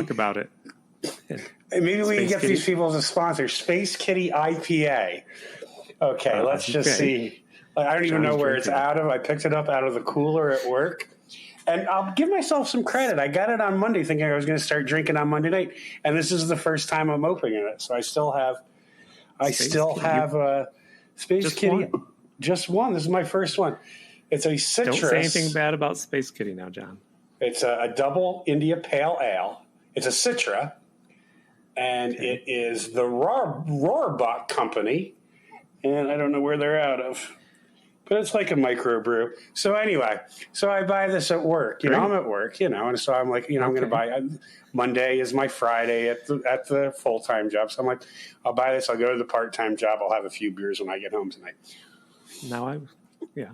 talk about it. Maybe we can get Kitty. these people as a sponsor. Space Kitty IPA. Okay, let's just see. I don't even know where it's out of. I picked it up out of the cooler at work. And I'll give myself some credit. I got it on Monday thinking I was going to start drinking on Monday night. And this is the first time I'm opening it. So I still have Space Kitty. Just one. This is my first one. It's a citrus. Don't say anything bad about Space Kitty now, John. It's a double India Pale Ale. It's a Citra. And it is the Rohrbach Company. And I don't know where they're out of. But it's like a microbrew. So anyway, I buy this at work. I'm at work, and so I'm like, I'm going to buy. Monday is my Friday at the full-time job. So I'm like, I'll buy this. I'll go to the part-time job. I'll have a few beers when I get home tonight.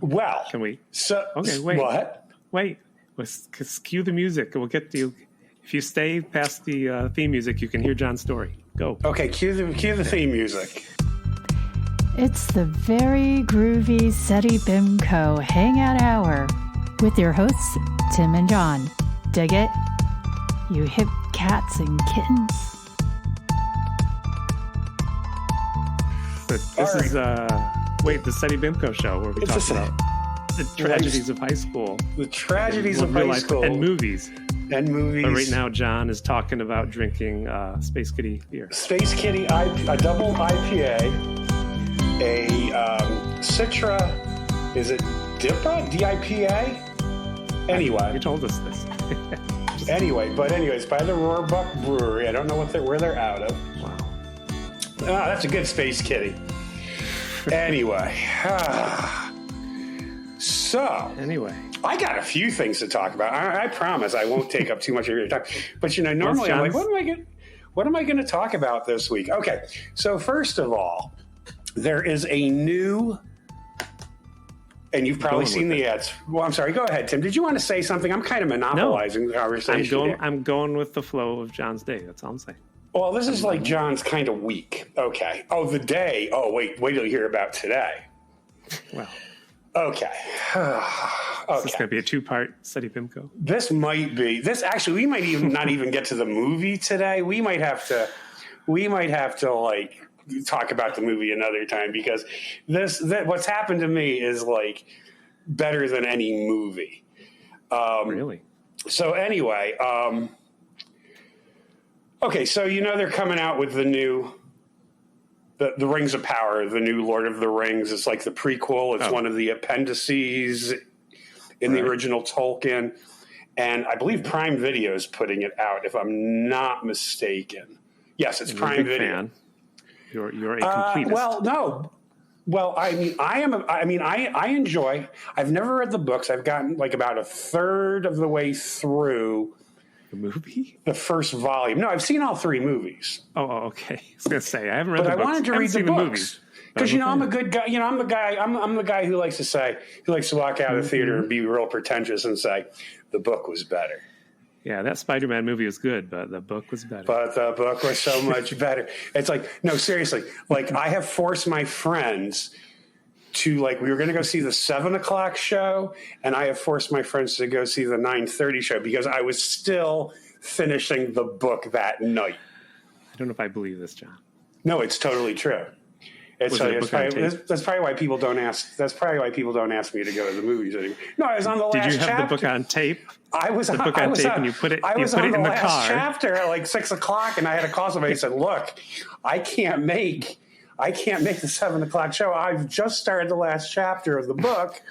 Well, can we? So okay, wait. What? Wait. Let's cue the music. We'll get to you. If you stay past the theme music, you can hear John's story. Go. Okay, cue the theme music. It's the very groovy SETI BIMCO Hangout Hour with your hosts, Tim and John. Dig it? You hip cats and kittens. So this is the SETI BIMCO show where we talk about the tragedies of high school. The tragedies of high school. And movies. But right now, John is talking about drinking Space Kitty beer. Space Kitty, a double IPA. A Citra, is it DIPA? D-I-P-A? Anyway. You told us this. Anyways, by the Rohrbach Brewery. I don't know where they're out of. Wow. That's a good Space Kitty. Anyway. Anyway. I got a few things to talk about. I promise I won't take up too much of your time. But, normally I'm like, what am I going to talk about this week? Okay, so first of all, there is a new, and you've probably seen the ads. Well, I'm sorry. Go ahead, Tim. Did you want to say something? I'm kind of monopolizing the conversation. I'm going with the flow of John's day. That's all I'm saying. Well, this is like John's kind of week. Okay. Oh, the day. Oh, wait till you hear about today. Well. Okay. Is this going to be a two-part SETI BIMCO? This might be. Actually, we might even not even get to the movie today. We might have to like talk about the movie another time because what's happened to me is like better than any movie. Really? So anyway, okay, so they're coming out with the new the Rings of Power, the new Lord of the Rings. It's like the prequel. It's one of the appendices in the original Tolkien, and I believe Prime Video is putting it out, if I'm not mistaken. Yes, it's Prime Video. Fan. You're a completist. Well, no. Well, I enjoy. I've never read the books. I've gotten like about a third of the way through the movie, the first volume. No, I've seen all three movies. Oh, okay. I was gonna say I haven't read the books. But I wanted to read the books because I'm a good guy. I'm the guy who likes to walk out of the theater and be real pretentious and say the book was better. Yeah, that Spider-Man movie was good, but the book was better. But the book was so much better. It's like, no, seriously. Like, I have forced my friends to, like, we were going to go see the 7 o'clock show, and I have forced my friends to go see the 9:30 show because I was still finishing the book that night. I don't know if I believe this, John. No, it's totally true. That's probably why people don't ask. That's probably why people don't ask me to go to the movies anymore. No, I was on the last chapter. Did you have the book on tape? I was on the book on tape, and you put it. I was on the last chapter at like 6 o'clock, and I had to call somebody and said, "Look, I can't make the 7 o'clock show. I've just started the last chapter of the book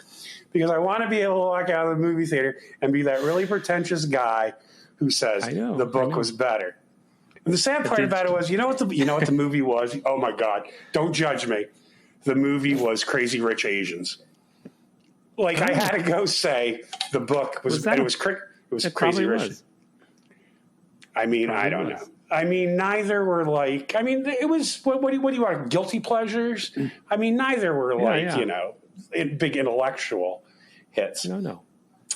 because I want to be able to walk out of the movie theater and be that really pretentious guy who says the book was better." And the sad part about it was, you know what the movie was? Oh my God! Don't judge me. The movie was Crazy Rich Asians. Like I had to go say the book was Crazy Rich. I mean, I don't know. I mean, neither were like. I mean, it was what do you want? Guilty pleasures. I mean, neither were like big intellectual hits. No.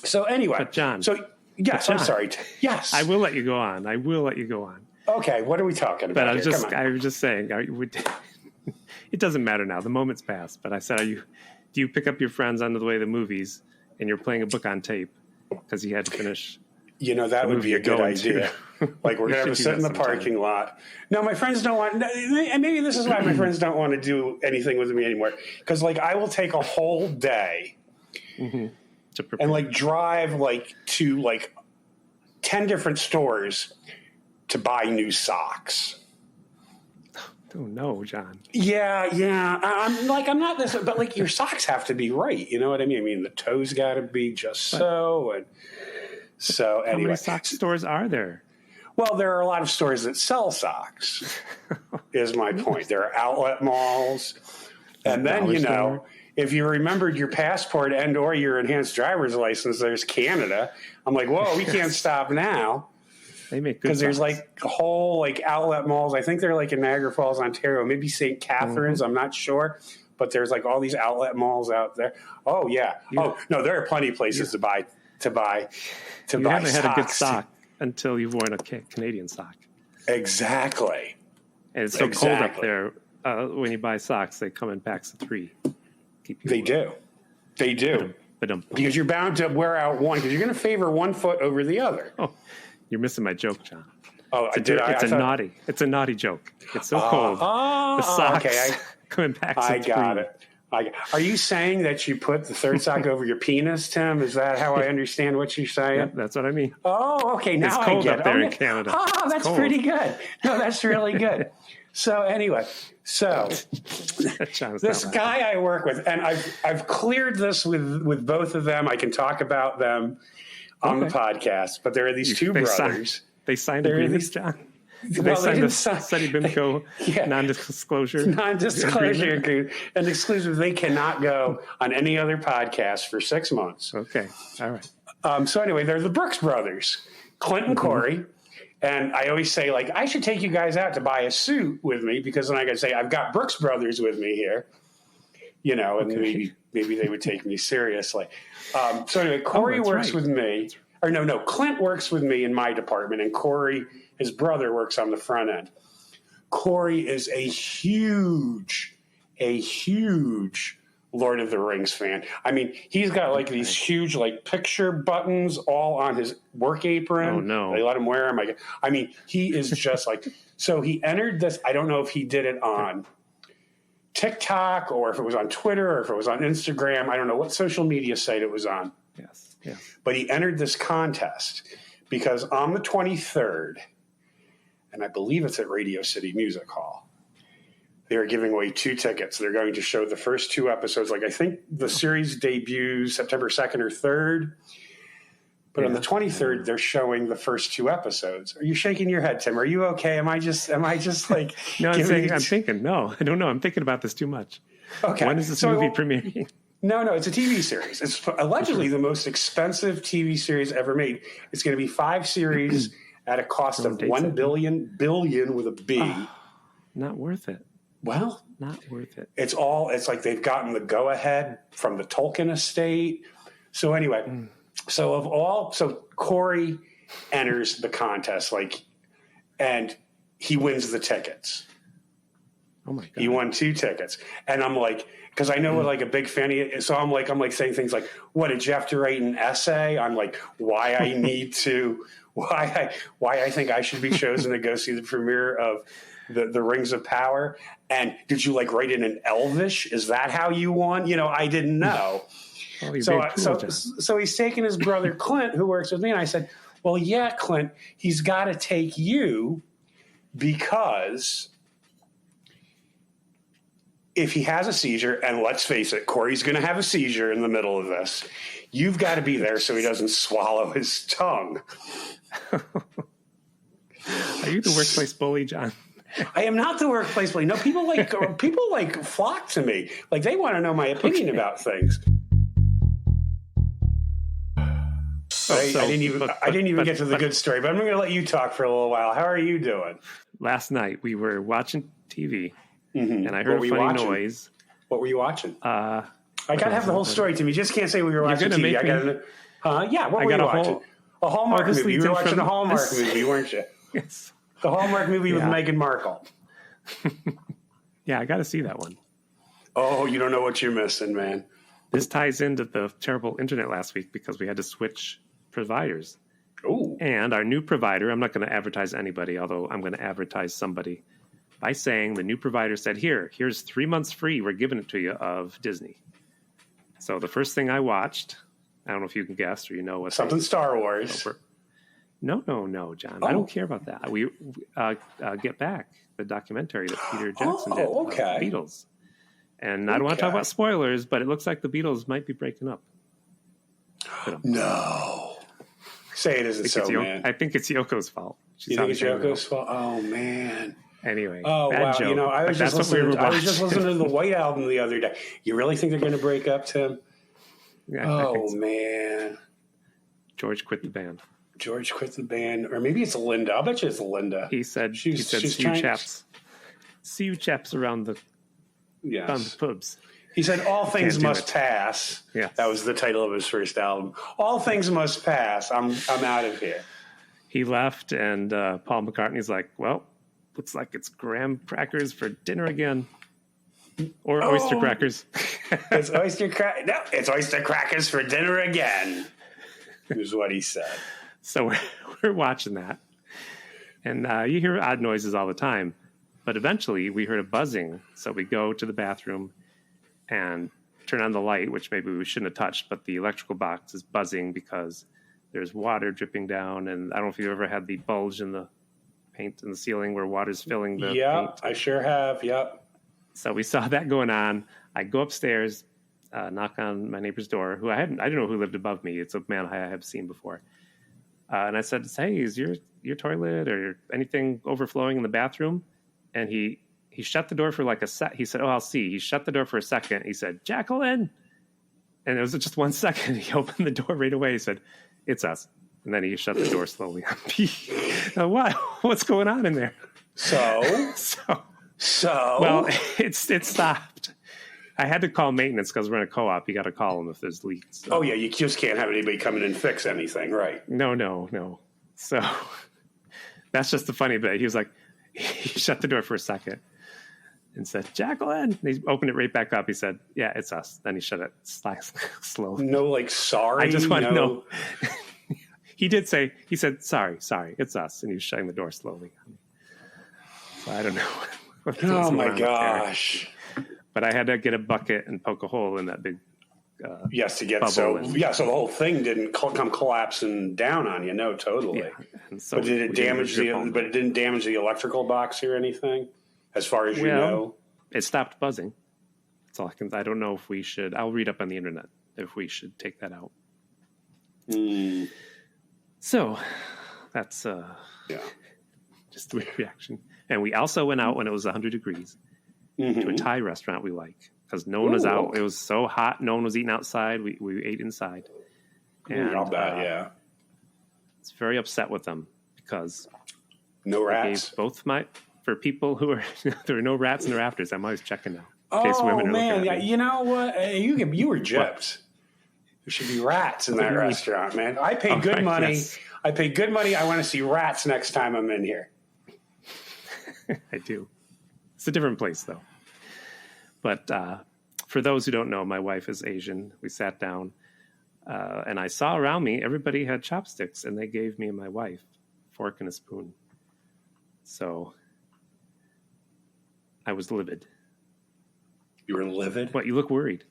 So anyway, but John. So yes, I'm sorry. Yes, I will let you go on. Okay, what are we talking about? But I was just saying, it doesn't matter now. The moment's passed. But I said, do you pick up your friends on the way to the movies and you're playing a book on tape because you had to finish That would be a good idea. Like, we're going to have to sit in the parking lot. No, my friends don't want, and maybe this is why my friends don't want to do anything with me anymore. Because, like, I will take a whole day and, like, drive, like, to, like, 10 different stores to buy new socks. Oh, no, John. Yeah. I'm not this, but, like, your socks have to be right. You know what I mean? I mean, the toes got to be just so, and so anyway. How many sock stores are there? Well, there are a lot of stores that sell socks, is my point. There are outlet malls. And then, if you remembered your passport and or your enhanced driver's license, there's Canada. I'm like, whoa, we can't stop now. They make good because there's like whole like outlet malls. I think they're like in Niagara Falls, Ontario, maybe St. Catharines. I'm not sure. But there's like all these outlet malls out there. Oh, yeah. Oh, no, there are plenty of places to buy you haven't had a good sock until you've worn a Canadian sock. Exactly. And it's so cold up there. When you buy socks, they come in packs of 3. They do. Because you're bound to wear out one, because you're going to favor one foot over the other. Oh, you're missing my joke, John. Oh, It's a naughty joke. It's so cold. The socks come in packs of 3. I got it. Are you saying that you put the third sock over your penis, Tim? Is that how I understand what you're saying? Yeah, that's what I mean. Oh, okay. Now it's cold I get up there in Canada. Oh, that's pretty good. No, that's really good. So anyway, this guy I work with, and I've cleared this with both of them. I can talk about them on the podcast, but there are these two brothers. They signed agreements, John. They signed a Study BIMCO non-disclosure agreement. And exclusive. They cannot go on any other podcast for 6 months. Okay. All right. So anyway, they're the Brooks brothers, Clint and Corey. And I always say, like, I should take you guys out to buy a suit with me, because then I can say, I've got Brooks brothers with me here, and maybe they would take me seriously. So anyway, Corey works with me. Or no, Clint works with me in my department, and Corey, his brother, works on the front end. Corey is a huge Lord of the Rings fan. I mean, he's got like these huge like picture buttons all on his work apron. Oh, no. They let him wear them. I mean, he is just like, so he entered this. I don't know if he did it on TikTok or if it was on Twitter or if it was on Instagram. I don't know what social media site it was on. Yes. But he entered this contest because on the 23rd, and I believe it's at Radio City Music Hall, they are giving away 2 tickets. They're going to show the first 2 episodes. Like, I think the series debuts September 2nd or 3rd. But on the 23rd, they're showing the first 2 episodes. Are you shaking your head, Tim? Are you okay? Am I just like... No, I'm thinking, no. I don't know. I'm thinking about this too much. Okay. When is this movie premiering? No, it's a TV series. It's allegedly the most expensive TV series ever made. It's going to be 5 series at a cost of $1 billion with a B. Not worth it. Well, not worth it. It's like they've gotten the go ahead from the Tolkien estate. So anyway, so Corey enters the contest, and he wins the tickets. Oh my God. He won 2 tickets. And I'm like, because I know what like a big fan he is. So I'm like saying things like, what, did you have to write an essay on like why I need to, why I think I should be chosen to go see the premiere of the Rings of Power? And did you like write it in Elvish? Is that how you won? I didn't know. So he's taking his brother Clint, who works with me, and I said, well, yeah, Clint, he's got to take you because if he has a seizure, and let's face it, Corey's going to have a seizure in the middle of this, you've got to be there so he doesn't swallow his tongue. Are you the workplace bully, John? I am not the workplace bully. No, people flock to me. Like, they want to know my opinion about things. I didn't even get to the good story, but I'm going to let you talk for a little while. How are you doing? Last night we were watching TV, and I heard a funny noise. What were you watching? I got to have the whole story to me. Just can't say we were watching TV. What were you watching? A Hallmark movie. You were watching a Hallmark movie, weren't you? Yes. The Hallmark movie with Meghan Markle. Yeah, I got to see that one. Oh, you don't know what you're missing, man. This ties into the terrible internet last week because we had to switch providers. Ooh. And our new provider, I'm not going to advertise anybody, although I'm going to advertise somebody by saying the new provider said, here's 3 months free. We're giving it to you of Disney. So the first thing I watched, I don't know if you can guess or you know what. Something Star Wars. No, John. I don't care about that. We Get Back, the documentary that Peter Jackson did about the Beatles. And I don't want to talk about spoilers, but it looks like the Beatles might be breaking up. No. Say it isn't so, man. I think it's Yoko's fault. You think it's Yoko's fault? Oh, man. Anyway. Oh, wow. Joke. I was just listening to the White Album the other day. You really think they're going to break up, Tim? Yeah, oh, so. Man. George quit the band. Or maybe it's Linda. I'll bet you it's Linda. He said, see you chaps around the pubs. He said, all things must pass. Yes. That was the title of his first album. All things must pass. I'm out of here. He left, and Paul McCartney's like, well, looks like it's graham crackers for dinner again. Or oyster crackers. It's oyster crackers for dinner again, is what he said. So we're watching that. And you hear odd noises all the time. But eventually we heard a buzzing. So we go to the bathroom and turn on the light, which maybe we shouldn't have touched. But the electrical box is buzzing because there's water dripping down. And I don't know if you've ever had the bulge in the paint in the ceiling where water's filling the paint. I sure have. Yep. So we saw that going on. I go upstairs, knock on my neighbor's door, who I didn't know who lived above me. It's a man I have seen before. And I said, hey, is your toilet or anything overflowing in the bathroom? And he shut the door for like a sec. He said, I'll see. He shut the door for a second. He said, Jacqueline. And it was just 1 second. He opened the door right away. He said, it's us. And then he shut the door slowly on me. Now, what's going on in there? So? Well, it stopped. I had to call maintenance because we're in a co-op. You got to call them if there's leaks. So. Oh, yeah. You just can't have anybody come in and fix anything, right? No. So that's just the funny bit. He was like, he shut the door for a second and said, Jacqueline. And he opened it right back up. He said, yeah, it's us. Then he shut it slowly. No, sorry. I just want to know. He said, sorry, it's us. And he was shutting the door slowly. So I don't know. Oh, my gosh. But I had to get a bucket and poke a hole in that big yes, to get so the whole thing didn't come collapsing down on you. No, totally. Yeah. So but it didn't damage the electrical box or anything, as far as you know. It stopped buzzing. That's all I don't know if we should. I'll read up on the internet if we should take that out. So that's just the reaction. And we also went out when it was 100 degrees to a Thai restaurant we like. Because no one was out. It was so hot. No one was eating outside. We ate inside. And not bad, yeah. It's very upset with them because no rats. For people who are there are no rats in the rafters. I'm always checking now. In case women are looking at me. You know what? You were gypped. There should be rats in that restaurant, man. I paid good money. Yes. I paid good money. I want to see rats next time I'm in here. I do. It's a different place, though. But for those who don't know, my wife is Asian. We sat down, and I saw around me, everybody had chopsticks, and they gave me and my wife a fork and a spoon. So I was livid. You were livid? What, you look worried.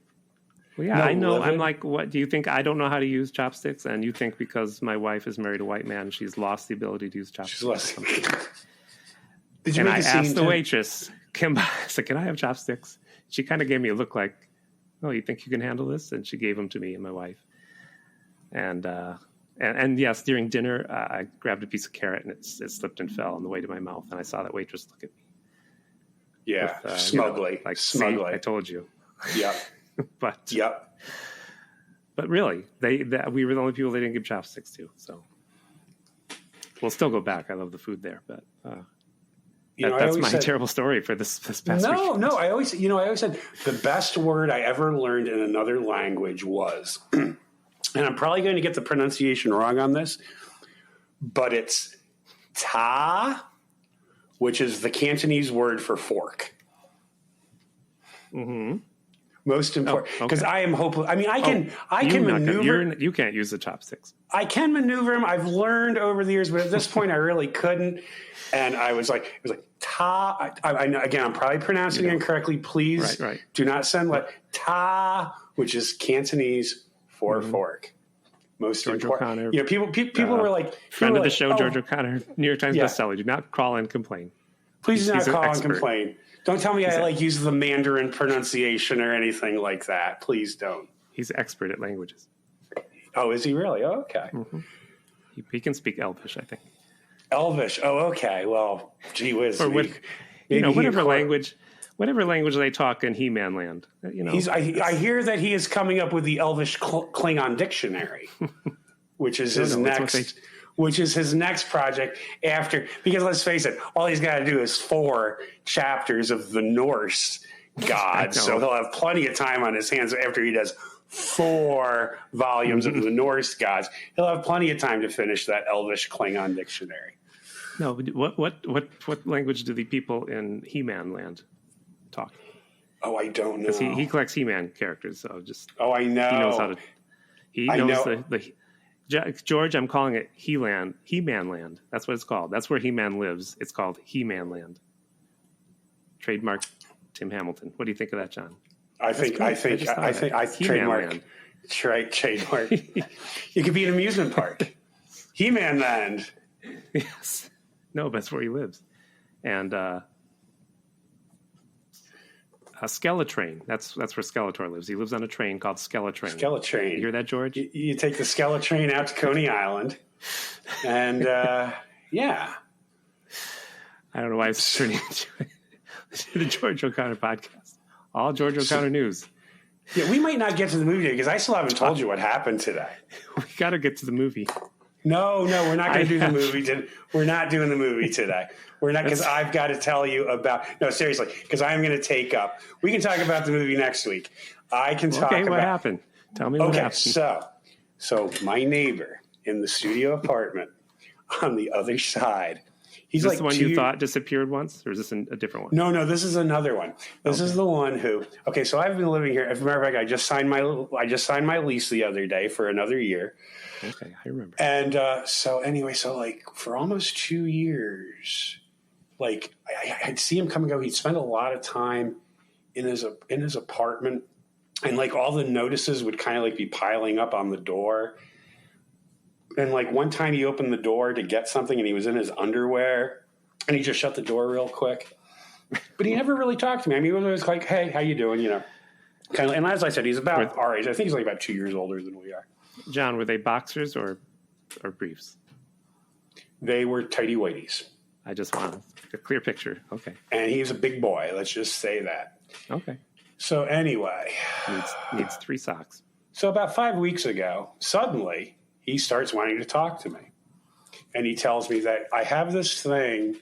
Well, yeah, I know. Livid? I'm like, what, do you think I don't know how to use chopsticks? And you think because my wife is married a white man, she's lost the ability to use chopsticks? She's lost. Did you and I asked the waitress, Kimba, I said, can I have chopsticks? She kind of gave me a look like, oh, you think you can handle this? And she gave them to me and my wife. And yes, during dinner, I grabbed a piece of carrot and it slipped and fell on the way to my mouth. And I saw that waitress look at me. Yeah, with, smugly. Smugly. See, I told you. Yep. But really, we were the only people they didn't give chopsticks to. So we'll still go back. I love the food there, but that's my terrible story for this past week. No. I always said the best word I ever learned in another language was, and I'm probably going to get the pronunciation wrong on this, but it's ta, which is the Cantonese word for fork. Mm-hmm. Most important, because I am hopeless. I mean, I can maneuver. You can't use the chopsticks. I can maneuver them. I've learned over the years, but at this point, I really couldn't. And it was like ta. I know, again, I'm probably pronouncing it incorrectly. Please do not send ta, which is Cantonese for fork. Most George important. O'Connor. People were like, friend of the show, George O'Connor, New York Times bestseller. Do not call and complain. Please do not call and complain. Don't tell me I use the Mandarin pronunciation or anything like that. Please don't. He's expert at languages. Oh, is he really? Oh, okay. Mm-hmm. He can speak Elvish, I think. Elvish. Oh, okay. Well, gee whiz. Or whatever language they talk in He-Man land. I hear that he is coming up with the Elvish Klingon dictionary, which is his next. Which is his next project because let's face it, all he's got to do is 4 chapters of the Norse gods. So he'll have plenty of time on his hands after he does 4 volumes of the Norse gods. He'll have plenty of time to finish that Elvish Klingon dictionary. No, what language do the people in He-Man land talk? Oh, I don't know. Because he collects He-Man characters, so just... Oh, I know. He knows how to... He knows the George, I'm calling it He-Man land. That's what it's called. That's where He-Man lives. It's called He-Man land. Trademark Tim Hamilton. What do you think of that, John? I think trademark. Trademark. It could be an amusement park. He-Man land. Yes. No, that's where he lives. And Skeletrain. That's where Skeletor lives. He lives on a train called Skeletrain. Skeletrain. You hear that, George? You take the Skeletrain out to Coney Island, and yeah. I don't know why it's turning into the George O'Connor podcast. All George O'Connor news. Yeah, we might not get to the movie today because I still haven't told you what happened today. We got to get to the movie. No, we're not going to do the movie. We're not doing the movie today. We're not, because I've got to tell you about. No, seriously, because I'm going to take up. We can talk about the movie next week. I can talk about. Okay, what happened? Tell me what happened. Okay, so my neighbor in the studio apartment on the other side. Is this the one you thought disappeared once, or is this a different one? No, this is another one. This is the one who. Okay, so I've been living here. As a matter of fact, I just signed my lease the other day for another year. Okay, I remember. And so for almost 2 years, I'd see him come and go. He'd spend a lot of time in his apartment, and all the notices would kind of be piling up on the door. And one time he opened the door to get something, and he was in his underwear, and he just shut the door real quick. But he never really talked to me. I mean, he was always like, "Hey, how you doing?" Kind of. And as I said, he's about our age. I think he's about 2 years older than we are. John, were they boxers or briefs? They were tighty whities. I just want a clear picture. Okay. And he's a big boy. Let's just say that. Okay. So anyway, needs 3 socks. So about 5 weeks ago, suddenly he starts wanting to talk to me, and he tells me that I have this thing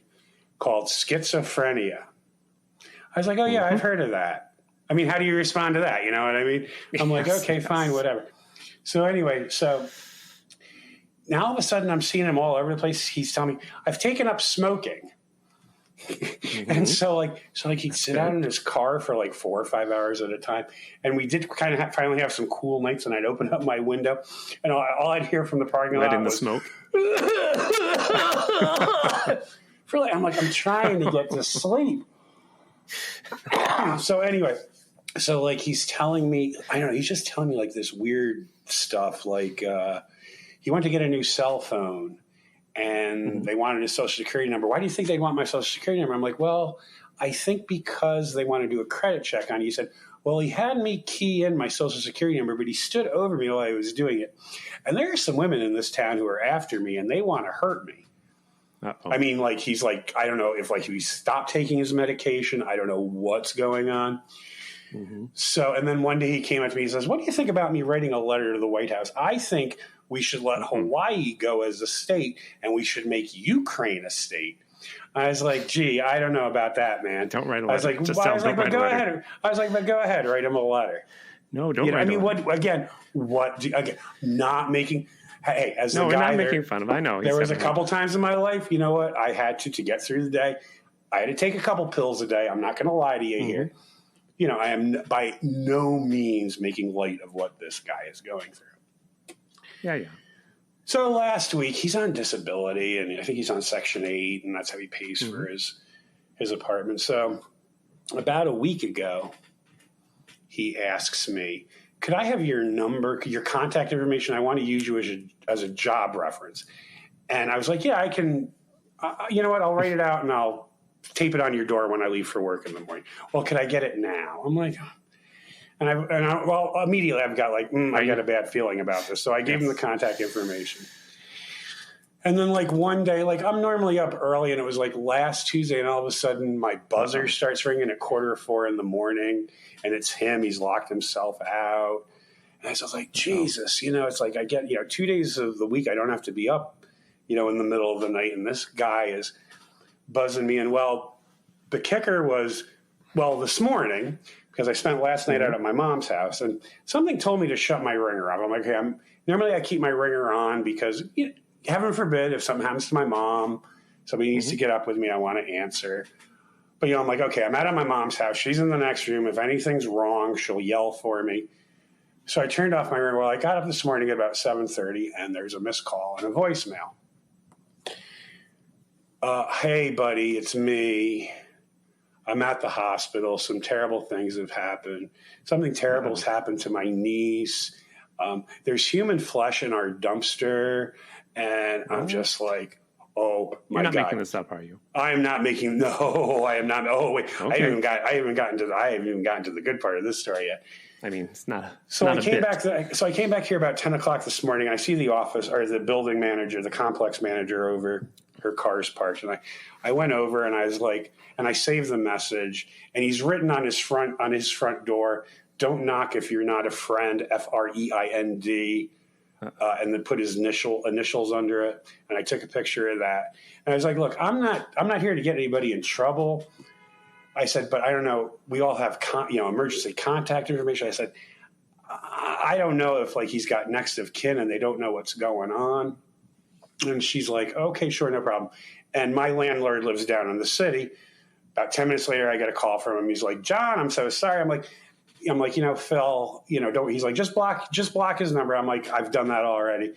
called schizophrenia. I was like, "Oh yeah, I've heard of that." I mean, how do you respond to that? You know what I mean? I'm like, "Okay, fine, whatever." So anyway, now all of a sudden I'm seeing him all over the place. He's telling me I've taken up smoking. And so he'd sit out in his car for 4 or 5 hours at a time. And we did kind of finally have some cool nights, and I'd open up my window, and all I'd hear from the parking lot was smoke. I'm like, I'm trying to get to sleep. So anyway, he's telling me, I don't know, he's just telling me this weird stuff. He went to get a new cell phone, and they wanted his social security number. Why do you think they want my social security number? I'm like, well, I think because they want to do a credit check on you. He said, well, he had me key in my social security number, but he stood over me while I was doing it. And there are some women in this town who are after me, and they want to hurt me. Uh-oh. I mean, he's I don't know if he stopped taking his medication. I don't know what's going on. Mm-hmm. So, and then one day he came up to me and says, what do you think about me writing a letter to the White House? I think we should let Hawaii go as a state, and we should make Ukraine a state. I was like, gee, I don't know about that, man. Don't write a letter. I was like, but go ahead. I was like, but go ahead, write him a letter. No, don't write a letter. Not making – hey, as a guy – No, we're not making fun of him. I know. There was a couple times in my life, you know what, I had to get through the day. I had to take a couple pills a day. I'm not going to lie to you here. I am by no means making light of what this guy is going through. Yeah. So last week, he's on disability, and I think he's on Section 8, and that's how he pays for his apartment. So about a week ago, he asks me, could I have your number, your contact information? I want to use you as a job reference. And I was like, yeah, I can, you know what? I'll write it out and I'll tape it on your door when I leave for work in the morning. Well, could I get it now? I'm like, well, immediately I've got like, I got a bad feeling about this. So I gave him the contact information. And then like one day, like I'm normally up early, and it was like last Tuesday, and all of a sudden my buzzer starts ringing at 3:45 in the morning, and it's him. He's locked himself out. And I was like, Jesus, it's like I get, 2 days of the week I don't have to be up, in the middle of the night, and this guy is buzzing me. And well, the kicker was, this morning, because I spent last night out at my mom's house, and something told me to shut my ringer off. I'm like, okay, normally I keep my ringer on because heaven forbid if something happens to my mom, somebody needs to get up with me, I want to answer. But, I'm like, okay, I'm out at my mom's house. She's in the next room. If anything's wrong, she'll yell for me. So I turned off my ringer. Well, I got up this morning at about 7:30, and there's a missed call and a voicemail. Hey, buddy, it's me. I'm at the hospital. Some terrible things have happened. Something terrible has happened to my niece. There's human flesh in our dumpster. And I'm just like, oh my God. You're not making this up, are you? I am not making. No, I am not. Oh wait, okay. I haven't gotten to the good part of this story yet. I mean, it's not. I came back here about 10 o'clock this morning. I see the office or the building manager, the complex manager over. Her car's parked, and I went over and I was like, and I saved the message, and he's written on his front door, "Don't knock if you're not a friend." FREIND. And then put his initials under it. And I took a picture of that. And I was like, look, I'm not here to get anybody in trouble. I said, but I don't know. We all have, emergency contact information. I said, I don't know if like he's got next of kin and they don't know what's going on. And she's like, okay, sure. No problem. And my landlord lives down in the city. About 10 minutes later, I get a call from him. He's like, John, I'm so sorry. I'm like, Phil, don't, he's like, just block his number. I'm like, I've done that already.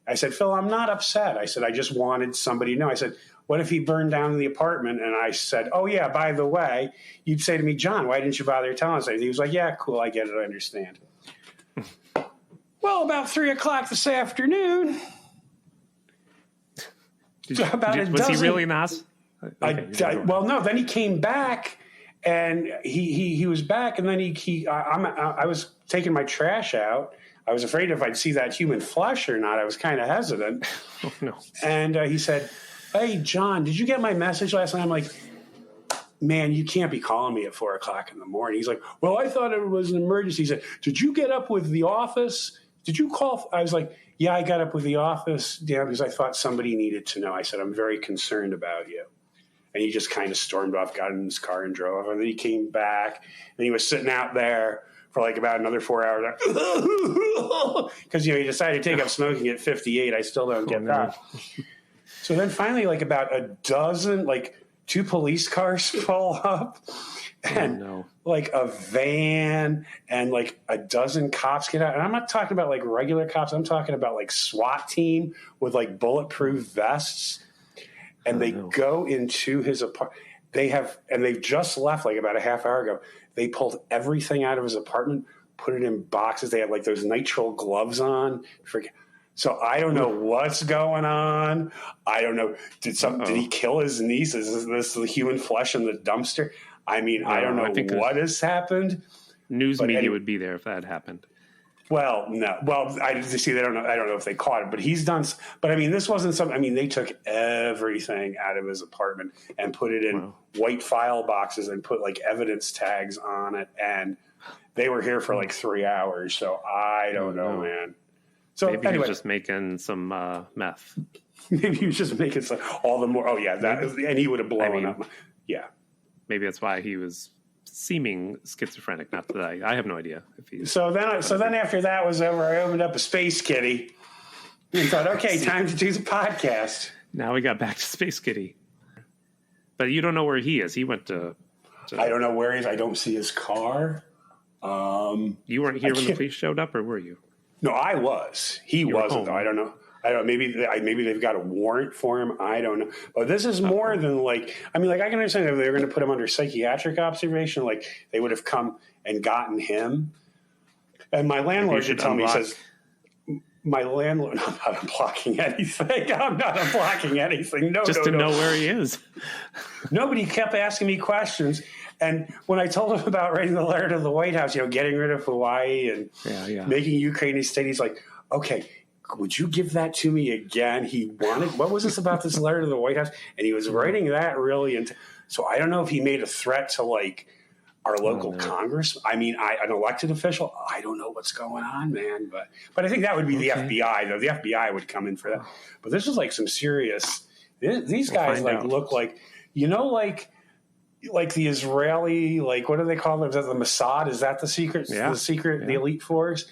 I said, Phil, I'm not upset. I said, I just wanted somebody to know. I said, what if he burned down the apartment? And I said, oh yeah, by the way, you'd say to me, John, why didn't you bother telling us anything? He was like, yeah, cool. I get it. I understand. Well, about 3:00 this afternoon. Was he really nice? Okay, well, no, then he came back. And he was back, and then I was taking my trash out. I was afraid if I'd see that human flesh or not. I was kind of hesitant. Oh, no. And he said, hey, John, did you get my message last night? I'm like, man, you can't be calling me at 4:00 in the morning. He's like, well, I thought it was an emergency. He said, did you get up with the office? Did you call? I was like, yeah, I got up with the office, because I thought somebody needed to know. I said, I'm very concerned about you. And he just kind of stormed off, got in his car and drove off. And then he came back, and he was sitting out there for like about another 4 hours. Because, he decided to take up smoking at 58. I still don't get that. So then finally, like about a dozen, like 2 police cars pull up. And like a van and like a dozen cops get out. And I'm not talking about like regular cops. I'm talking about like SWAT team with like bulletproof vests. And they go into his apartment. They've just left like about a half hour ago. They pulled everything out of his apartment, put it in boxes. They had like those nitrile gloves on. So I don't know what's going on. I don't know. Did he kill his niece? Is this the human flesh in the dumpster? I mean, I don't know what has happened. News media would be there if that happened. Well, no. Well, I don't know if they caught it, but he's done. But I mean, this wasn't something. I mean, they took everything out of his apartment and put it in white file boxes and put like evidence tags on it. And they were here for like 3 hours. So I don't know, man. So maybe he was just making some meth. Maybe he was just making some all the more. Oh yeah, and he would have blown up. Yeah, maybe that's why he was seeming schizophrenic. Not that I have no idea if he's. So then after that was over, I opened up a Space Kitty and thought, okay, time to do the podcast. Now we got back to Space Kitty, but you don't know where he is. He went to I don't know where he is. I don't see his car. You weren't here when the police showed up, or were you? No, I was. He wasn't, though. I don't know. Maybe they've got a warrant for him. I don't know. But this is more than like. I mean, like I can understand if they were going to put him under psychiatric observation, like they would have come and gotten him. And my landlord should tell me, he says, my landlord. I'm not unblocking anything. I'm not unblocking anything. No, just to know where he is. Nobody kept asking me questions. And when I told him about writing the letter to the White House, getting rid of Hawaii and making Ukraine a state, he's like, okay, would you give that to me again? He wanted, what was this about this letter to the White House? And he was writing that really. So I don't know if he made a threat to like our local Congress. I mean, an elected official, I don't know what's going on, man. But I think that would be the FBI, though. The FBI would come in for that. But this is like some serious, these guys like look like, like the Israeli, like what do they call them? Is that the Mossad? Is that the secret? Yeah. The elite force?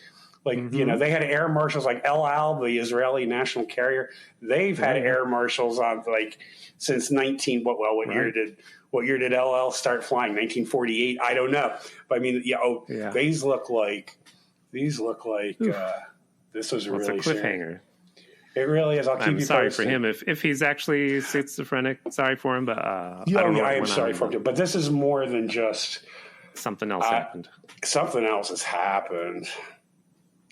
Like they had air marshals like El Al, the Israeli national carrier. They've had air marshals on like since what year did El Al start flying? 1948. I don't know, but I mean, these look like this was a really cliffhanger. It really is. I'm sorry for him if he's actually schizophrenic. Sorry for him, but I don't know. I am sorry for him, but this is more than just something else happened. Something else has happened.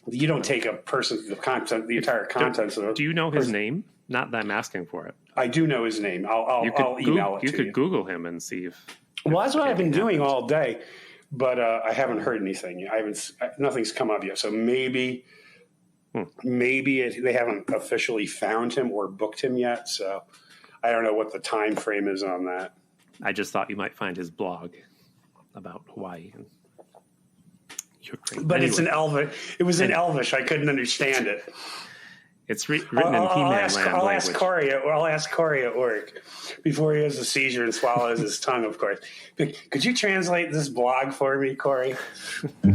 You don't take a person the entire contents of it. Do you know his name? Not that I'm asking for it. I do know his name. I'll email it to you. You could Google him and see if. Well, that's what I've been doing all day, but I haven't heard anything. Nothing's come up yet. So maybe they haven't officially found him or booked him yet. So I don't know what the time frame is on that. I just thought you might find his blog about Hawaii. But anyway. It's in Elvish. It was in Elvish. I couldn't understand it. It's written in He-Man language. I'll ask Corey at work before he has a seizure and swallows his tongue, of course. Could you translate this blog for me, Corey? We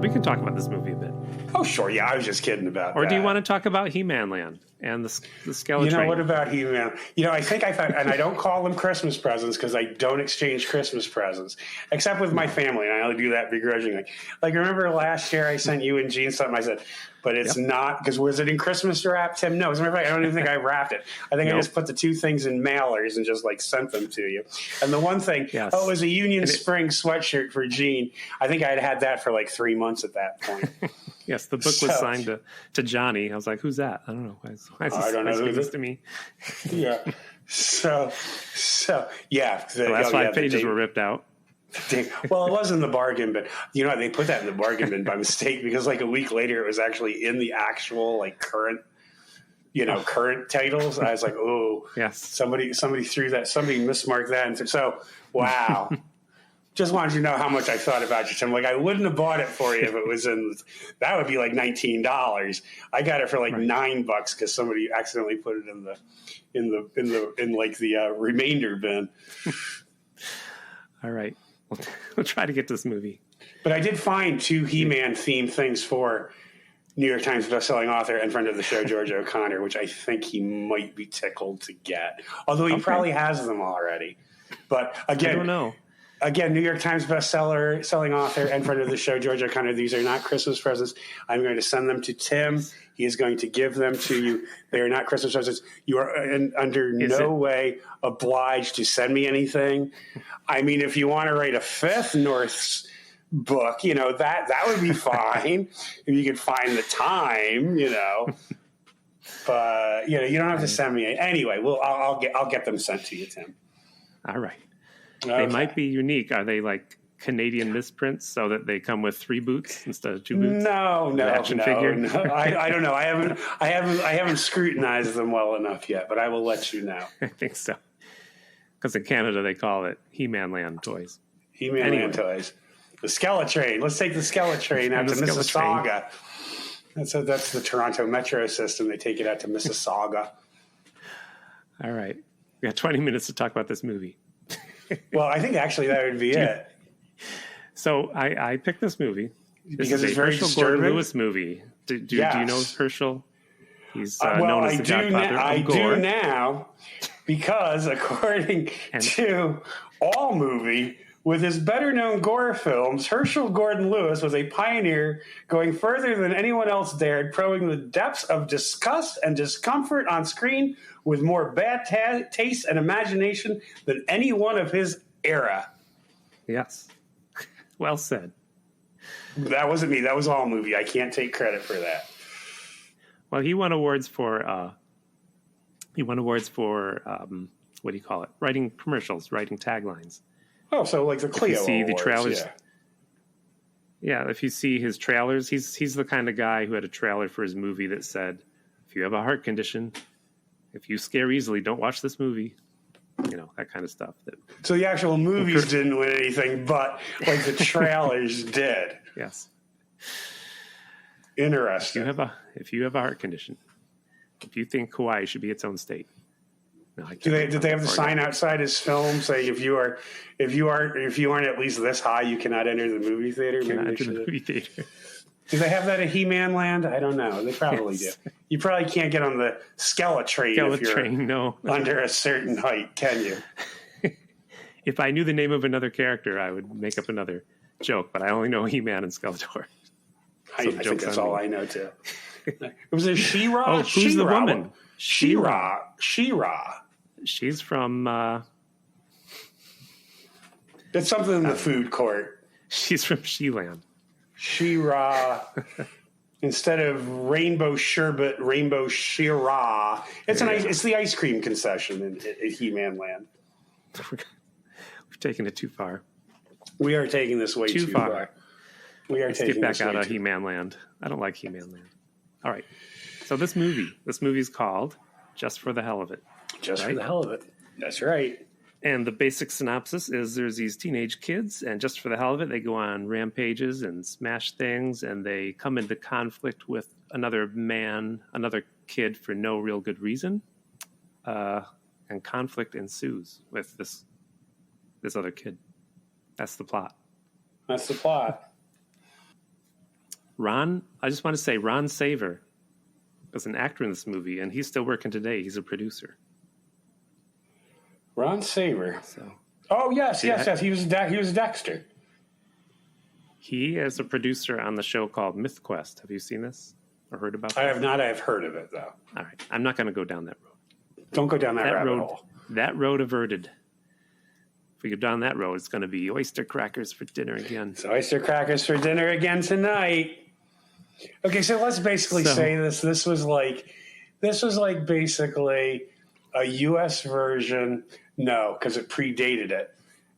can talk about this movie a bit. Oh, sure. Yeah, I was just kidding about that. Or do you want to talk about He-Man Land and the skeleton? What about He-Man? I think I found, and I don't call them Christmas presents because I don't exchange Christmas presents, except with my family, and I only do that begrudgingly. Like, remember last year I sent you and Gene something, I said, but it's not, because was it in Christmas wrap, Tim? No, as a matter of fact, I don't even think I wrapped it. I think I just put the two things in mailers and just, like, sent them to you. And the one thing, it was a Union Spring sweatshirt for Gene. I think I had that for, like, 3 months at that point. Yes, the book was signed to Johnny. I was like, who's that? I don't know. Why is this to me? Yeah. So yeah. The last 5 pages were ripped out. Well, it was in the bargain bin. They put that in the bargain bin by mistake because like a week later it was actually in the actual like current titles. I was like, oh, yes. Somebody threw that. Somebody mismarked that. And so, wow. Just wanted you to know how much I thought about you, Tim. Like I wouldn't have bought it for you if it was in. That would be like $19. I got it for like $9 because somebody accidentally put it in the remainder bin. All right, we'll try to get this movie. But I did find 2 He-Man themed things for New York Times bestselling author and friend of the show George O'Connor, which I think he might be tickled to get. Although he probably has them already. But again, I don't know. Again, New York Times selling author and friend of the show, George O'Connor. These are not Christmas presents. I'm going to send them to Tim. He is going to give them to you. They are not Christmas presents. You are under no way obliged to send me anything. I mean, if you want to write a Fifth North's book, that would be fine. If you could find the time, But, you don't have to send me. Anyway, I'll get them sent to you, Tim. All right. Okay. They might be unique. Are they like Canadian misprints so that they come with 3 boots instead of 2 boots? No. I don't know. I haven't scrutinized them well enough yet, but I will let you know. I think so. Because in Canada they call it He-Man Land toys. He-Man Land toys. The Skeletrain. Let's take the Skeletrain out to Mississauga. That's the Toronto Metro system. They take it out to Mississauga. All right. We got 20 minutes to talk about this movie. Well, I think actually that would be it. So I picked this movie. Because it's very Herschel Gordon Lewis movie. Do you know Herschel? He's known as the Godfather of Gore. I do now because according to AllMovie, with his better-known gore films, Herschel Gordon Lewis was a pioneer, going further than anyone else dared, probing the depths of disgust and discomfort on screen with more bad taste and imagination than any one of his era. Yes. Well said. That wasn't me. That was AllMovie. I can't take credit for that. Well, he won awards for what do you call it? Writing commercials, writing taglines. Oh, so like the Clio Awards. The trailers. Yeah, if you see his trailers, he's the kind of guy who had a trailer for his movie that said, if you have a heart condition, if you scare easily, don't watch this movie. You know, that kind of stuff. So the actual movies didn't win anything, but like the trailers did. Yes. Interesting. If you have a heart condition, if you think Hawaii should be its own state. No, did they have the sign outside his film saying if you aren't at least this high, you cannot enter the movie theater? Cannot enter the movie theater. Do they have that at He-Man Land? I don't know. They probably do. You probably can't get on the Skeletrain if you're under a certain height, can you? If I knew the name of another character, I would make up another joke, but I only know He-Man and Skeletor. I think that's all I know, too. Was it She-Ra? Oh, who's the woman? She-Ra. She's from... It's something in the food court. She's from She-Land. She-Ra. Instead of rainbow sherbet, rainbow She-Ra. It's the ice cream concession at He-Man Land. We've taken it too far. We are taking this way too far. Let's get back out of He-Man Land. I don't like He-Man Land. All right. So this movie's called Just for the Hell of It. Just for the hell of it. That's right. And the basic synopsis is there's these teenage kids, and just for the hell of it, they go on rampages and smash things, and they come into conflict with another kid for no real good reason. And conflict ensues with this other kid. That's the plot. I just want to say Ron Saver was an actor in this movie, and he's still working today. He's a producer. Ron Saver. So, yes. He was Dexter. He is a producer on the show called MythQuest. Have you seen this or heard about it? I have not. I have heard of it, though. All right. I'm not going to go down that road. Don't go down that rabbit hole. That road averted. If we go down that road, it's going to be oyster crackers for dinner again. It's oyster crackers for dinner again tonight. Okay, so let's basically say this. This was like basically a U.S. version. No, because it predated it.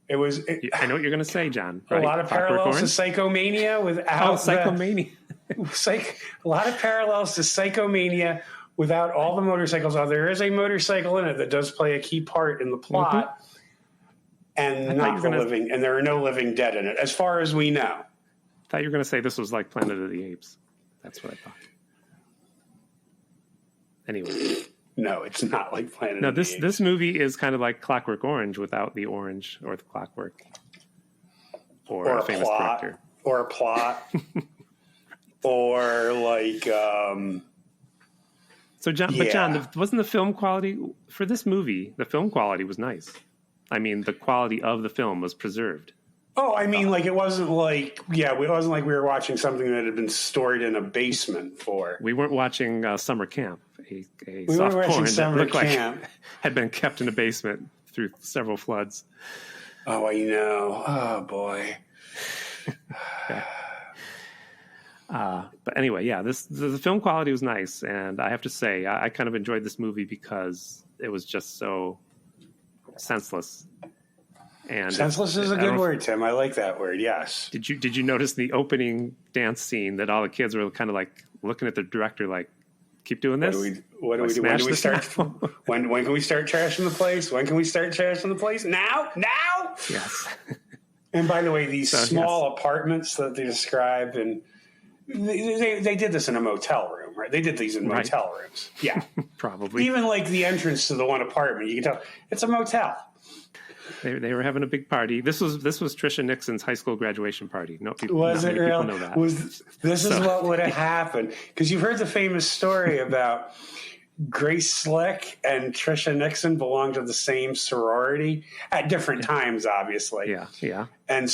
It was. I know what you're going to say, John. Right? A lot of parallels to Psychomania without. Psychomania. A lot of parallels to Psychomania without all the motorcycles. There is a motorcycle in it that does play a key part in the plot, and not the living. And there are no living dead in it, as far as we know. I thought you were going to say this was like Planet of the Apes. That's what I thought. Anyway. No, it's not like Planet of the Apes. This movie is kind of like Clockwork Orange without the orange or the clockwork. Or a famous director. Or a plot. Or like... So, John, But John, wasn't the film quality... For this movie, the film quality was nice. I mean, the quality of the film was preserved. Oh, I mean, like it wasn't like it wasn't like we were watching something that had been stored in a basement for. We weren't watching Summer Camp, a soft porn that looked like had been kept in a basement through several floods. Oh, I know. Oh boy. But anyway, the film quality was nice, and I have to say, I kind of enjoyed this movie because it was just so senseless. And senseless is a good word, Tim. I like that word. Yes. Did you notice the opening dance scene that all the kids were kind of like looking at the director like, keep doing this? What do we do? When do we start? when can we start trashing the place? When can we start trashing the place? Now? Yes. And by the way, these small apartments that they described, and they did this in a motel room, right? They did these in motel rooms. Yeah. Probably. Even like the entrance to the one apartment, you can tell it's a motel. They were having a big party. This was Trisha Nixon's high school graduation party. No people, was it real? People know that. This is what would have happened, because you've heard the famous story about Grace Slick and Trisha Nixon belonged to the same sorority at different times, obviously. Yeah. And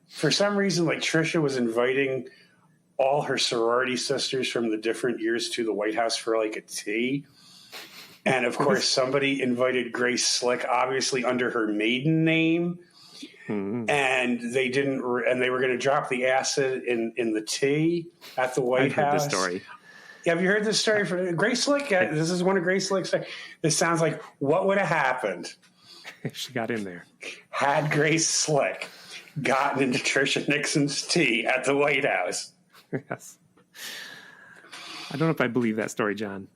for some reason, like Trisha was inviting all her sorority sisters from the different years to the White House for like a tea. And of course, somebody invited Grace Slick, obviously under her maiden name. Mm-hmm. And they didn't, and they were going to drop the acid in the tea at the White House. Heard this story. Have you heard this story from Grace Slick? This is one of Grace Slick's. This sounds like what would have happened if she got in there. Had Grace Slick gotten into Trisha Nixon's tea at the White House? Yes. I don't know if I believe that story, John.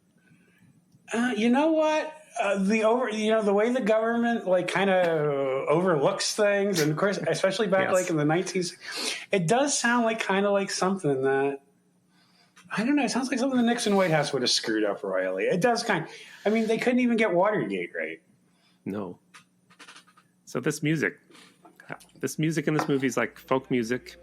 You know what? The way the government like kind of overlooks things, and of course, especially back like in the 19s, it does sound like kind of like something that. I don't know. It sounds like something the Nixon White House would have screwed up royally. It does they couldn't even get Watergate right. No. So this music in this movie is like folk music,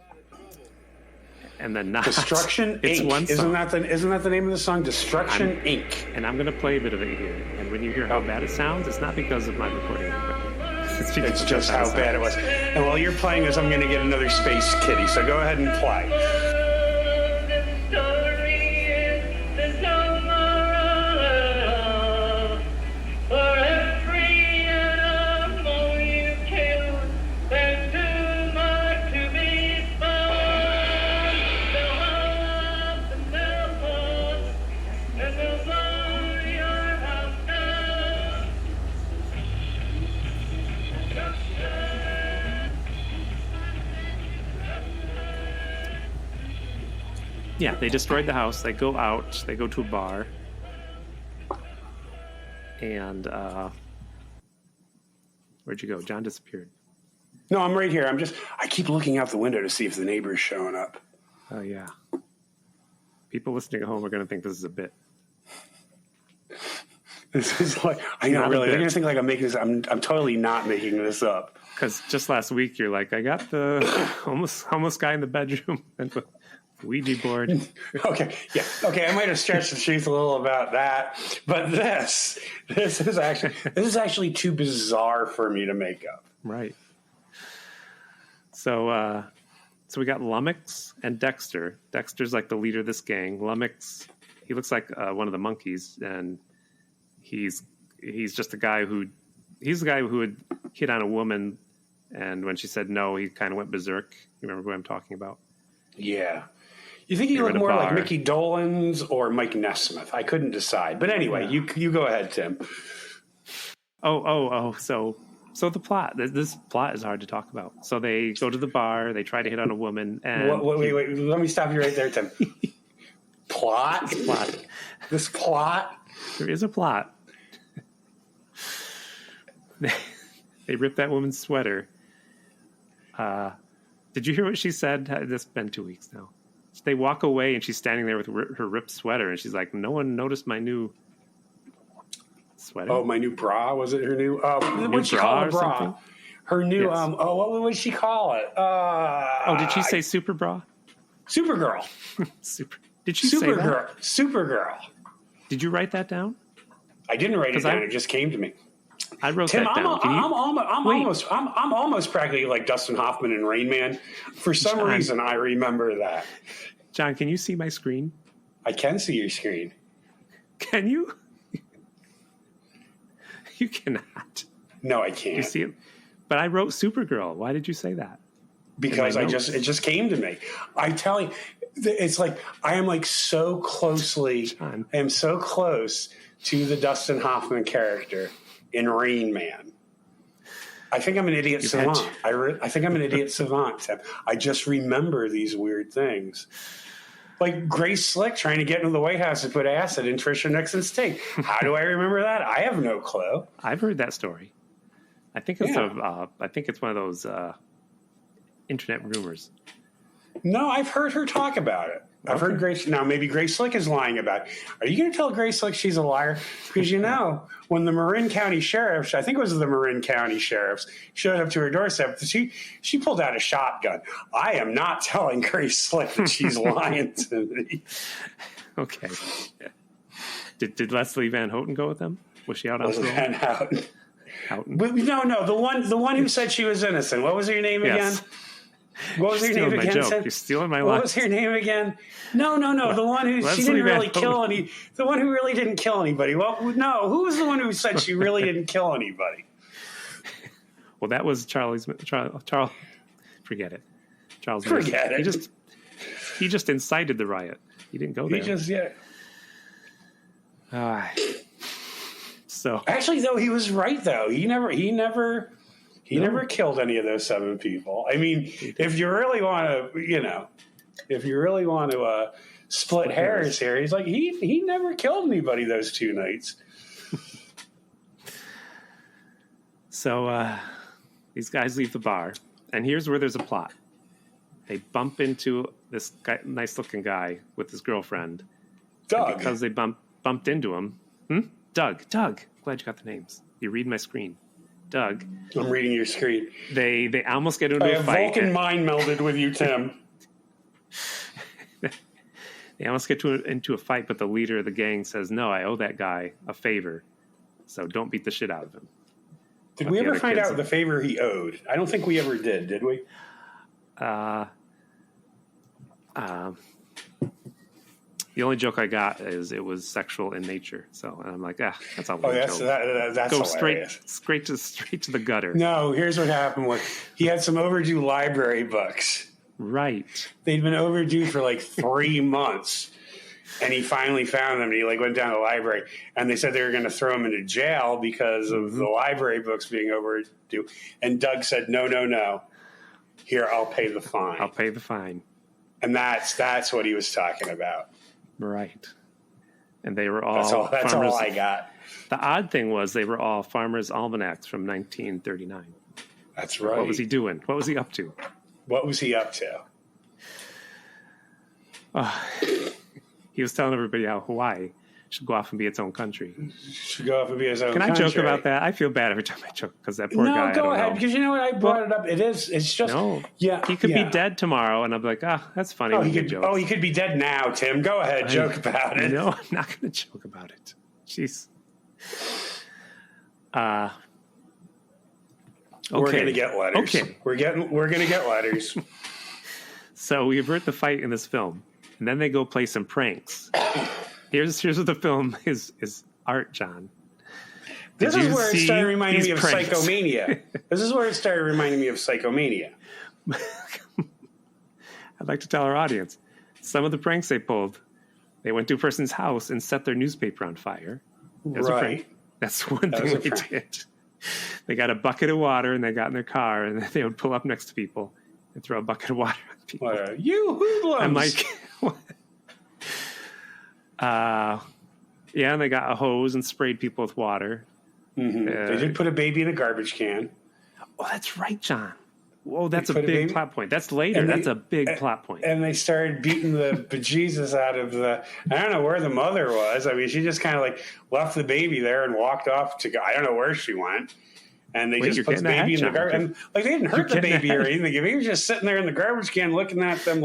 and then not Destruction it's Inc. One song. Isn't that the name of the song? Destruction Inc. And I'm going to play a bit of it here. And when you hear how bad it sounds, it's not because of my recording equipment. It's just how bad it was. And while you're playing this, I'm going to get another Space Kitty. So go ahead and play. Yeah, they destroyed the house. They go out. They go to a bar. And where'd you go? John disappeared. No, I'm right here. I keep looking out the window to see if the neighbor's showing up. Oh, yeah. People listening at home are going to think this is a bit. This is like, I know, really. They're going to think like I'm making this. I'm totally not making this up. Because just last week, you're like, I got the homeless guy in the bedroom. And Ouija board. Okay, yeah. Okay, I might have stretched the truth a little about that, but this is actually too bizarre for me to make up. Right. So we got Lummox and Dexter. Dexter's like the leader of this gang. Lummox, he looks like one of the monkeys, and he's just the guy who would hit on a woman, and when she said no, he kind of went berserk. You remember who I'm talking about? Yeah. You think he looked more like Mickey Dolenz or Mike Nesmith? I couldn't decide. But anyway, you go ahead, Tim. Oh. So the plot. This plot is hard to talk about. So they go to the bar. They try to hit on a woman. And wait. Let me stop you right there, Tim. Plot? This plot? There is a plot. They ripped that woman's sweater. Did you hear what she said? It's been 2 weeks now. They walk away, and she's standing there with her ripped sweater, and she's like, "No one noticed my new sweater." Oh, my new bra? Was it her new? What'd she call her bra? Something? Her new. Yes. What would she call it? Did she say super bra? Supergirl. Did she say that? Supergirl. Did you write that down? I didn't write it down. It just came to me. I wrote that down. I'm almost practically like Dustin Hoffman in Rain Man. For some reason, I remember that. John, can you see my screen? I can see your screen. Can you? You cannot. No, I can't. You see it? But I wrote Supergirl. Why did you say that? Because it just came to me. I tell you, it's like I am like so closely. John. I am so close to the Dustin Hoffman character in Rain Man. I think I'm an idiot savant. I think I'm an idiot savant, Tim. I just remember these weird things. Like Grace Slick trying to get into the White House and put acid in Trisha Nixon's tea. How do I remember that? I have no clue. I've heard that story. I think it's one of those internet rumors. No, I've heard her talk about it. I've heard Grace. Now, maybe Grace Slick is lying about it. Are you going to tell Grace Slick she's a liar? Because, when the Marin County Sheriffs, I think it was the Marin County Sheriffs, showed up to her doorstep, she pulled out a shotgun. I am not telling Grace Slick that she's lying to me. Okay. Did Leslie Van Houten go with them? Was she out on Leslie Van Houten? Houten? No. The one who said she was innocent. What was her name again? What was her name again? You're stealing my line. What was her name again? No. The one who she didn't really kill any. The one who really didn't kill anybody. Well, no. Who was the one who said she really didn't kill anybody? Well, that was Charles. Forget it. Charles. Forget it. He just incited the riot. He didn't go there. So actually, though, he was right. Though he never killed any of those 7 people. I mean, if you really want to, split hairs here, he's like he never killed anybody those 2 nights. So these guys leave the bar, and here's where there's a plot. They bump into this nice-looking guy with his girlfriend. Doug. Because they bumped into him. Doug. Glad you got the names. You read my screen. Doug. I'm reading your screen. They almost get into a fight. I have Vulcan mind melded with you, Tim. They almost get into a fight, but the leader of the gang says, no, I owe that guy a favor, so don't beat the shit out of him. Did we ever find out the favor he owed? I don't think we ever did we? The only joke I got is it was sexual in nature. So I'm like, that's all. That's go hilarious. straight to the gutter. No, here's what happened. He had some overdue library books. Right. They'd been overdue for like 3 months. And he finally found them, and he went down to the library, and they said they were going to throw him into jail because of the library books being overdue. And Doug said, no. Here, I'll pay the fine. I'll pay the fine. And that's what he was talking about. Right. And they were all that's all I got. The odd thing was they were all Farmers' Almanacs from 1939. That's right. What was he doing? What was he up to? He was telling everybody how Hawaii should go off and be its own country. Can I joke about that? I feel bad every time I joke because that poor guy. No, go ahead, because you know what? I brought it up. It's just... No. Yeah. He could be dead tomorrow, and I'm like, that's funny. He could be dead now, Tim. Go ahead, joke about it. No, I'm not going to joke about it. Jeez. Okay. We're going to get letters. Okay. We're going to get letters. So we avert the fight in this film, and then they go play some pranks. Here's what the film is art, John. This is where it started reminding me of Psychomania. This is where it started reminding me of Psychomania. I'd like to tell our audience, some of the pranks they pulled, they went to a person's house and set their newspaper on fire. That's a prank. That's one thing they did. They got a bucket of water, and they got in their car, and they would pull up next to people and throw a bucket of water on people. You hoodlums! I'm like... and they got a hose and sprayed people with water. Mm-hmm. They did put a baby in a garbage can. Oh, that's right, John. Whoa, that's a big plot point. That's later. That's a big plot point. And they started beating the bejesus out of the... I don't know where the mother was. I mean, she just kind of left the baby there and walked off to go. I don't know where she went. And they just put the baby in the garbage. And they didn't hurt the baby or anything. The baby was just sitting there in the garbage can looking at them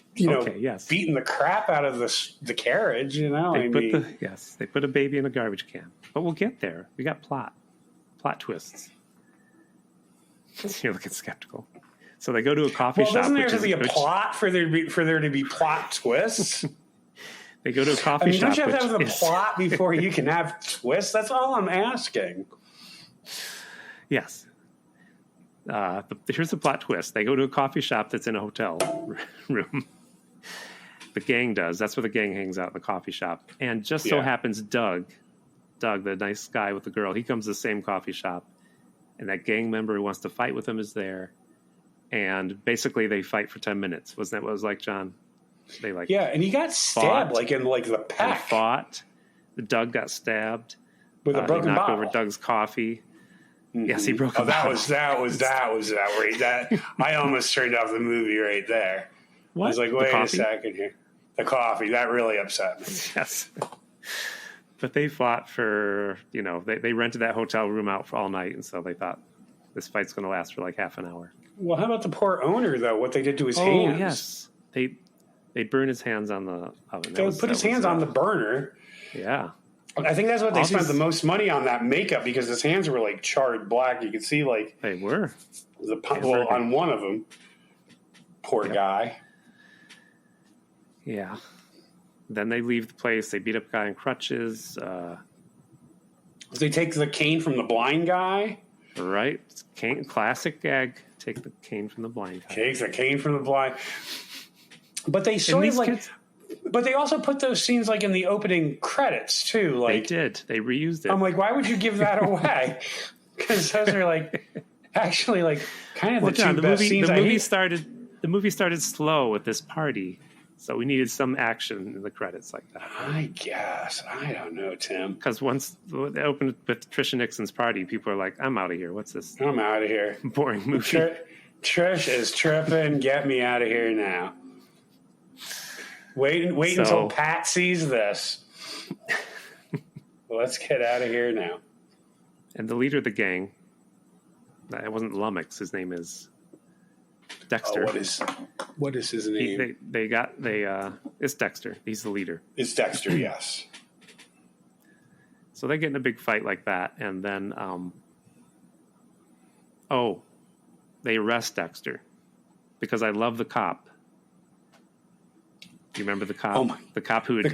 beating the crap out of the carriage, They put a baby in a garbage can. But we'll get there. We got plot twists. You're looking skeptical. So they go to a coffee shop. Doesn't there have to be a plot for there to be plot twists? They go to a coffee shop. Don't you have to have the plot before you can have twists? That's all I'm asking. Yes. Here's the plot twist. They go to a coffee shop that's in a hotel room. The gang does. That's where the gang hangs out, in the coffee shop. And just so happens Doug, the nice guy with the girl, he comes to the same coffee shop. And that gang member who wants to fight with him is there. And basically they fight for 10 minutes. Wasn't that what it was like, John? They and he got stabbed in the pec. They fought. Doug got stabbed. With a broken knocked bottle. over Doug's coffee. Mm-hmm. Yes, he broke a bottle. That was I almost turned off the movie right there. What? I was like, wait a second here. The coffee, that really upset me. Yes. But they fought for, they rented that hotel room out for all night, and so they thought this fight's going to last for half an hour. Well, how about the poor owner, though, what they did to his hands? Oh, yes. They burned his hands on the oven. They put his hands on the burner. Yeah. I think that's what they spent the most money on, that makeup, because his hands were like charred black. You could see like they were on one of them. Poor guy. Yeah. Then they leave the place. They beat up a guy in crutches. They take the cane from the blind guy. Right. Cane, classic gag. Take the cane from the blind guy. Takes the cane from the blind. But they sort of like... Kids, but they also put those scenes like in the opening credits too. Like they did. They reused it. I'm like, why would you give that away? Because those are like actually like kind of the two best scenes. The movie started slow with this party, so we needed some action in the credits like that. I guess. I don't know, Tim. Because once they opened with Trisha Nixon's party, people are like, "I'm out of here. What's this? I'm out of here. Boring movie." Trish is tripping. Get me out of here now. Wait until Pat sees this. Let's get out of here now. And the leader of the gang, it wasn't Lummox. His name is Dexter. What is his name? It's Dexter. He's the leader. It's Dexter, yes. So they get in a big fight like that, and then they arrest Dexter because I love the cop. Do you remember the cop? Oh the cop who was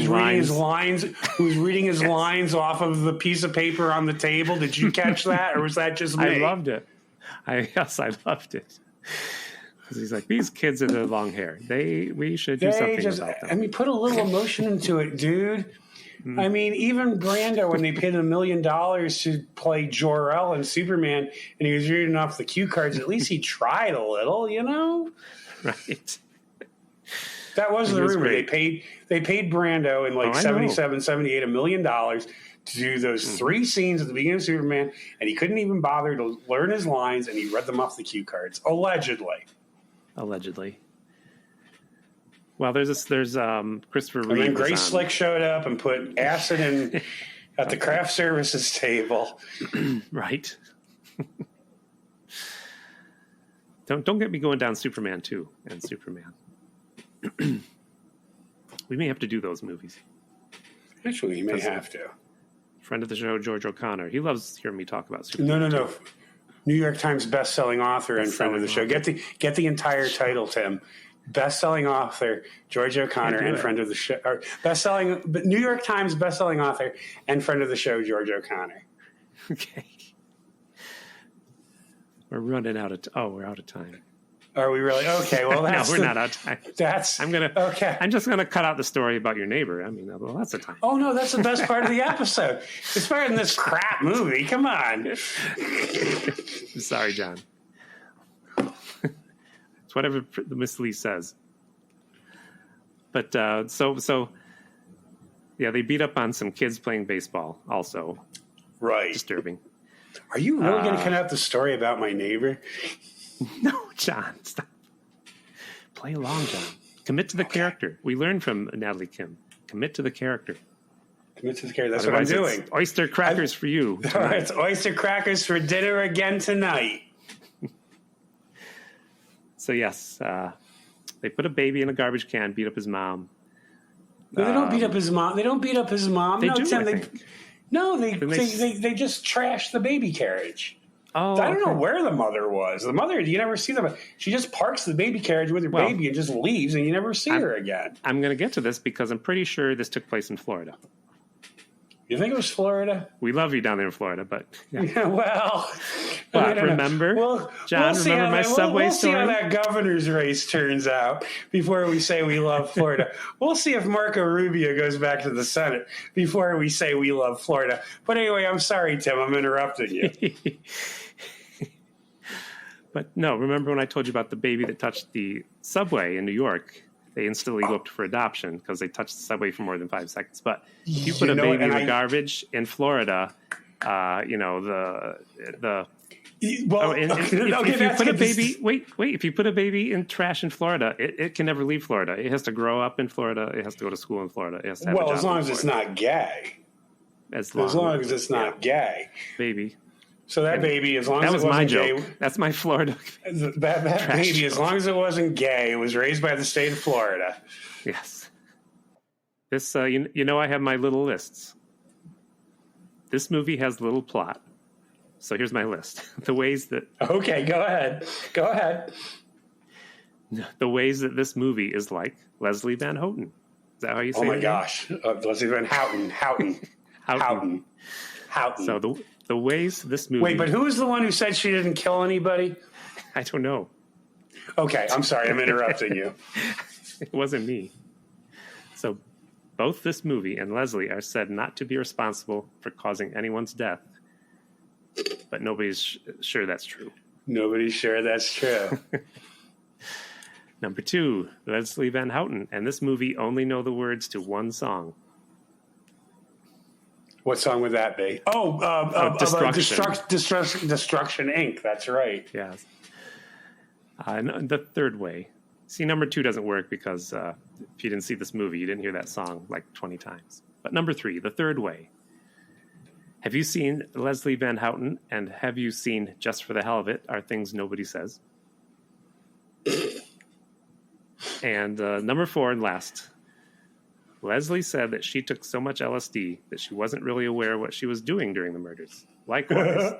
reading his lines, who was reading his lines off of the piece of paper on the table. Did you catch that, or was that just me? I loved it. I loved it. Because he's like, these kids with their long hair. We should do something about them. I mean, put a little emotion into it, dude. I mean, even Brando, when they paid him $1 million to play Jor-El in Superman, and he was reading off the cue cards, at least he tried a little, you know? Right. That was the rumor. They paid Brando in like 77, 78 $1 million to do those 3 scenes at the beginning of Superman, and he couldn't even bother to learn his lines, and he read them off the cue cards, allegedly. Well, there's Christopher Reeve. And then Grace Slick showed up and put acid in at the craft services table. Right. Don't get me going down Superman 2 and Superman. We may have to do those movies. Actually, you may have to. Friend of the show, George O'Connor. He loves hearing me talk about Superman. No. New York Times best-selling author and friend of the show. Get the entire title, Tim. Best-selling author George O'Connor and friend of the show. Or New York Times best-selling author and friend of the show, George O'Connor. Okay. We're out of time. Are we really? Okay, well, no, we're not out of time. Okay. I'm just gonna cut out the story about your neighbor. I mean, well, that's the time. Oh no, that's the best part of the episode. It's better than this crap movie. Come on. Sorry, John. It's whatever the Miss Lee says. But so yeah, they beat up on some kids playing baseball. Also, right. Disturbing. Are you really going to cut out the story about my neighbor? No, John, stop. Play along, John. Commit to the character. We learned from Natalie Kim. Commit to the character. Commit to the character. That's otherwise what I'm doing. It's oyster crackers for you. All right, it's oyster crackers for dinner again tonight. So, yes, they put a baby in a garbage can, beat up his mom. No, they don't beat up his mom. They don't beat up his mom. They do, Tim, I think. No, they just trash the baby carriage. Oh, I don't know where the mother was. The mother, you never see them. She just parks the baby carriage with her baby and just leaves, and you never see her again. I'm going to get to this because I'm pretty sure this took place in Florida. You think it was Florida? We love you down there in Florida, but yeah, well, remember, John? Remember my subway story? We'll see how that governor's race turns out before we say we love Florida. We'll see if Marco Rubio goes back to the Senate before we say we love Florida. But anyway, I'm sorry, Tim. I'm interrupting you. But no, remember when I told you about the baby that touched the subway in New York? They instantly looked for adoption because they touched the subway for more than 5 seconds. But if you put a baby in the garbage in Florida, if you put a baby in trash in Florida, it can never leave Florida. It has to grow up in Florida. It has to go to school in Florida. It has to have a job as long as it's not gay. As long as it's not gay. Baby. So that baby, as long as it wasn't gay. That's my Florida. That baby, as long as it wasn't gay, it was raised by the state of Florida. Yes. This, you know, I have my little lists. This movie has little plot. So here's my list. The ways that... Okay, go ahead. Go ahead. The ways that this movie is like Leslie Van Houten. Is that how you say it? Oh, my gosh. Leslie Van Houten. Houten. So the ways this movie... Wait, but who was the one who said she didn't kill anybody? I don't know. Okay, I'm sorry. I'm interrupting you. It wasn't me. So both this movie and Leslie are said not to be responsible for causing anyone's death. But nobody's sure that's true. Nobody's sure that's true. Number 2, Leslie Van Houten and this movie only know the words to one song. What song would that be? Destruction Inc. That's right. Yes. The third way. See, number 2 doesn't work because if you didn't see this movie, you didn't hear that song like 20 times. But number 3, the third way. Have you seen Leslie Van Houten and have you seen Just for the Hell of It Are Things Nobody Says? And number 4 and last. Leslie said that she took so much LSD that she wasn't really aware what she was doing during the murders. Likewise,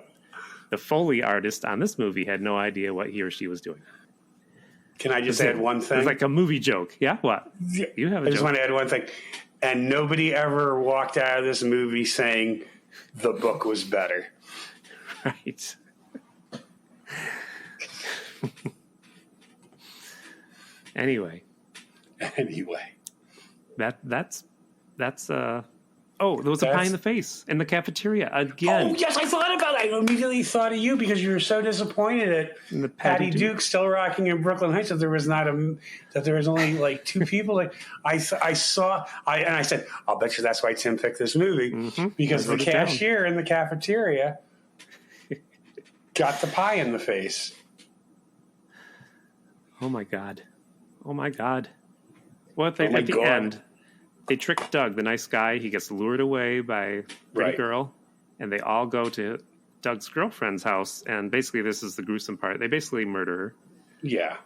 the Foley artist on this movie had no idea what he or she was doing. Can I just add one thing? It's like a movie joke. Yeah, what? You have a I just joke. want to add one thing. And nobody ever walked out of this movie saying the book was better. Right. Anyway. That's oh, there was a pie in the face in the cafeteria again. Oh, yes, I thought about it. I immediately thought of you because you were so disappointed at Patty Duke still rocking in Brooklyn Heights that there was only like 2 people. Like I said, I'll bet you that's why Tim picked this movie because the cashier in the cafeteria got the pie in the face. Oh my God. Well, at the end, they trick Doug, the nice guy. He gets lured away by a pretty girl, and they all go to Doug's girlfriend's house. And basically, this is the gruesome part. They basically murder her. Yeah.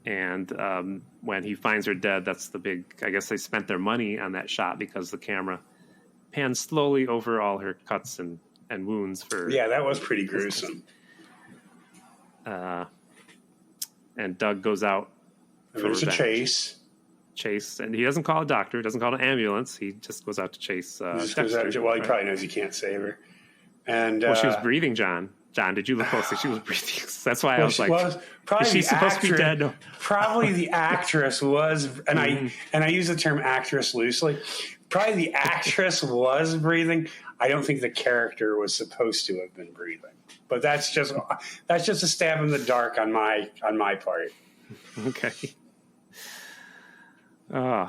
And when he finds her dead, that's the big... I guess they spent their money on that shot because the camera pans slowly over all her cuts and wounds. Yeah, that was pretty gruesome. And Doug goes out for There's revenge. Chase, and he doesn't call a doctor, doesn't call an ambulance. He just goes out to chase Dexter. He probably knows he can't save her. And she was breathing, John. John, did you look closely? She was breathing. That's why I was like, probably is she supposed to be dead? No. Probably the actress was, and I use the term actress loosely. Probably the actress was breathing. I don't think the character was supposed to have been breathing. But that's just a stab in the dark on my part. Okay. I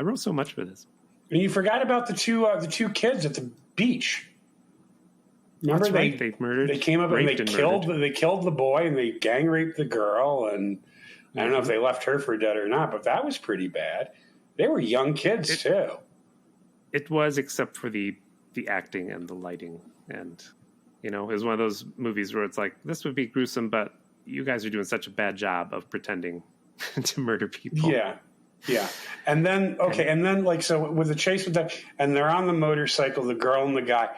wrote so much for this. And you forgot about the two kids at the beach. Remember they murdered. They came up and they killed the boy and they gang raped the girl, and I don't know if they left her for dead or not, but that was pretty bad. They were young kids too. It was, except for the acting and the lighting, and it was one of those movies where it's like, this would be gruesome, but you guys are doing such a bad job of pretending to murder people. Yeah. And then so with the chase with that, and they're on the motorcycle, the girl and the guy.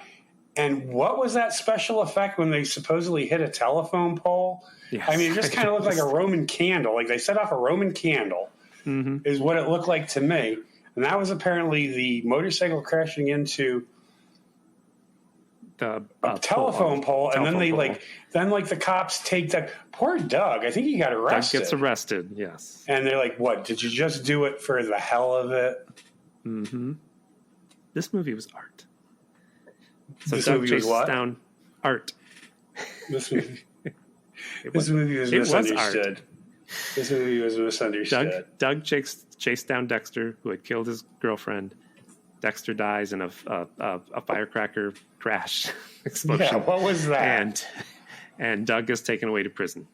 And what was that special effect when they supposedly hit a telephone pole? Yes. I mean, it just kind of looked like a Roman candle. Like they set off a Roman candle is what it looked like to me. And that was apparently the motorcycle crashing into the telephone pole. And then the cops take that poor Doug. I think he got arrested. Doug gets arrested. Yes. And they're like, "What? Did you just do it for the hell of it?" Mm-hmm. This movie was art. So this Doug movie was what? Down art. This movie. This movie was misunderstood. This movie was misunderstood. Doug chased down Dexter, who had killed his girlfriend. Dexter dies in a firecracker crash explosion. Yeah, what was that? And Doug is taken away to prison.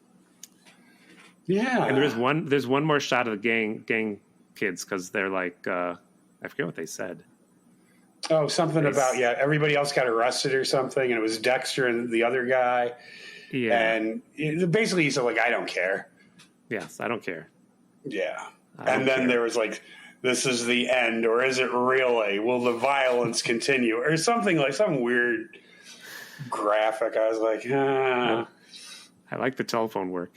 Yeah. And there's one more shot of the gang kids because they're like, I forget what they said. Oh, something about, everybody else got arrested or something, and it was Dexter and the other guy. Yeah. And basically he said, like, I don't care. Yes, I don't care. Yeah. And then there was like, this is the end, or is it really? Will the violence continue? Or something like some weird graphic. I was like, I like the telephone work.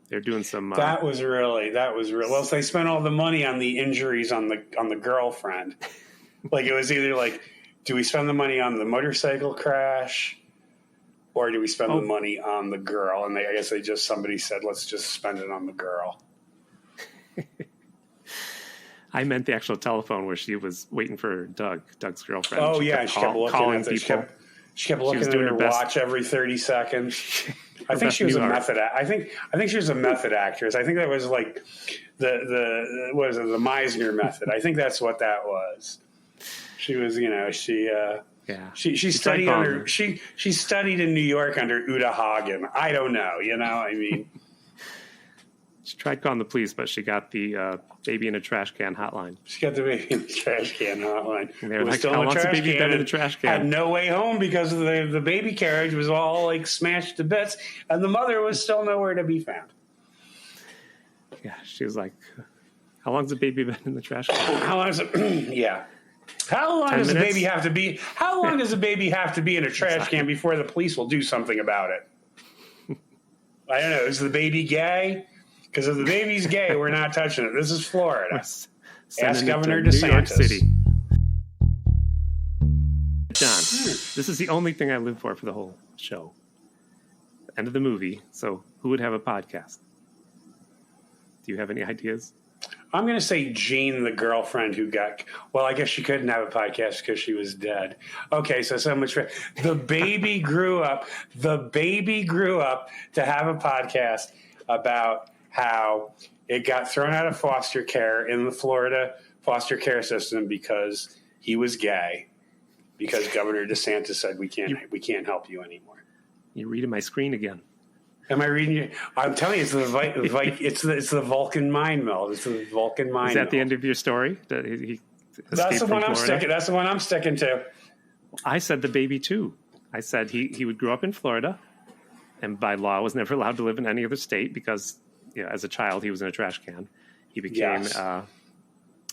They're doing some. That was real. Well, so they spent all the money on the injuries on the girlfriend. Like it was either like, do we spend the money on the motorcycle crash, or do we spend the money on the girl? And I guess somebody said, let's just spend it on the girl. I meant the actual telephone where she was waiting for Doug's girlfriend. Oh, yeah. She kept looking at people. She kept looking at her watch every 30 seconds. I think she was a method. I think she was a method actress. I think that was like the Meisner method. I think that's what that was. She was, she studied under she studied in New York under Uta Hagen. I don't know, I mean. She tried calling the police, but she got the baby in a trash can hotline. She got the baby in the trash can hotline. And they were like, how long's the baby been in the trash can? Had no way home because the baby carriage was all like smashed to bits, and the mother was still nowhere to be found. Yeah, she was like, how long's the baby been in the trash can? How long is it? Yeah. How long does the baby have to be? How long does the baby have to be in a trash can before the police will do something about it? I don't know. Is the baby gay? Because if the baby's gay, we're not touching it. This is Florida. Ask Governor DeSantis. New York City. John, this is the only thing I live for the whole show. The end of the movie. So who would have a podcast? Do you have any ideas? I'm going to say Jean, the girlfriend who got... Well, I guess she couldn't have a podcast because she was dead. Okay, so much for... The baby grew up to have a podcast about how it got thrown out of foster care in the Florida foster care system because he was gay, because Governor DeSantis said we can't help you anymore. You're reading my screen again. Am I reading you? I'm telling you, it's the Vulcan mind meld. It's the Vulcan mind. Is that the end of your story? That he That's the one I'm sticking. That's the one I'm sticking to. I said the baby too. I said he would grow up in Florida, and by law was never allowed to live in any other state because, as a child he was in a trash can. He became.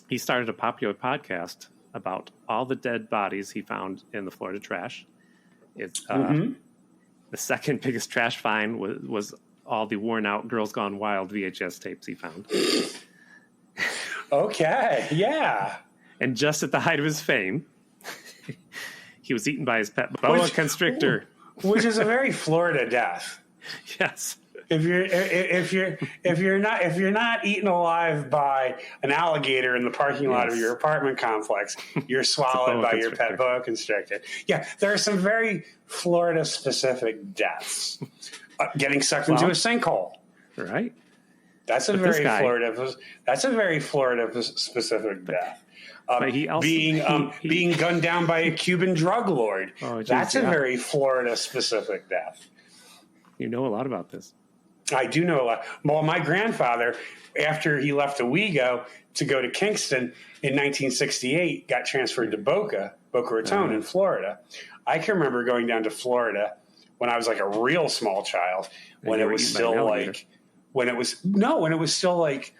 He started a popular podcast about all the dead bodies he found in the Florida trash. It's the second biggest trash find was all the worn out Girls Gone Wild VHS tapes he found. Okay, yeah. And just at the height of his fame, he was eaten by his pet boa constrictor, which is a very Florida death. Yes. If you're not eaten alive by an alligator in the parking lot of your apartment complex, you're swallowed by your pet boa constrictor. Yeah, there are some very Florida specific deaths. Getting sucked into a sinkhole. Right. That's a very Florida specific death. Being gunned down by a Cuban drug lord. That's a very Florida specific death. You know a lot about this. I do know a lot. Well, my grandfather, after he left Owego to go to Kingston in 1968, got transferred to Boca Raton in Florida. I can remember going down to Florida when I was like a real small child, when it was still like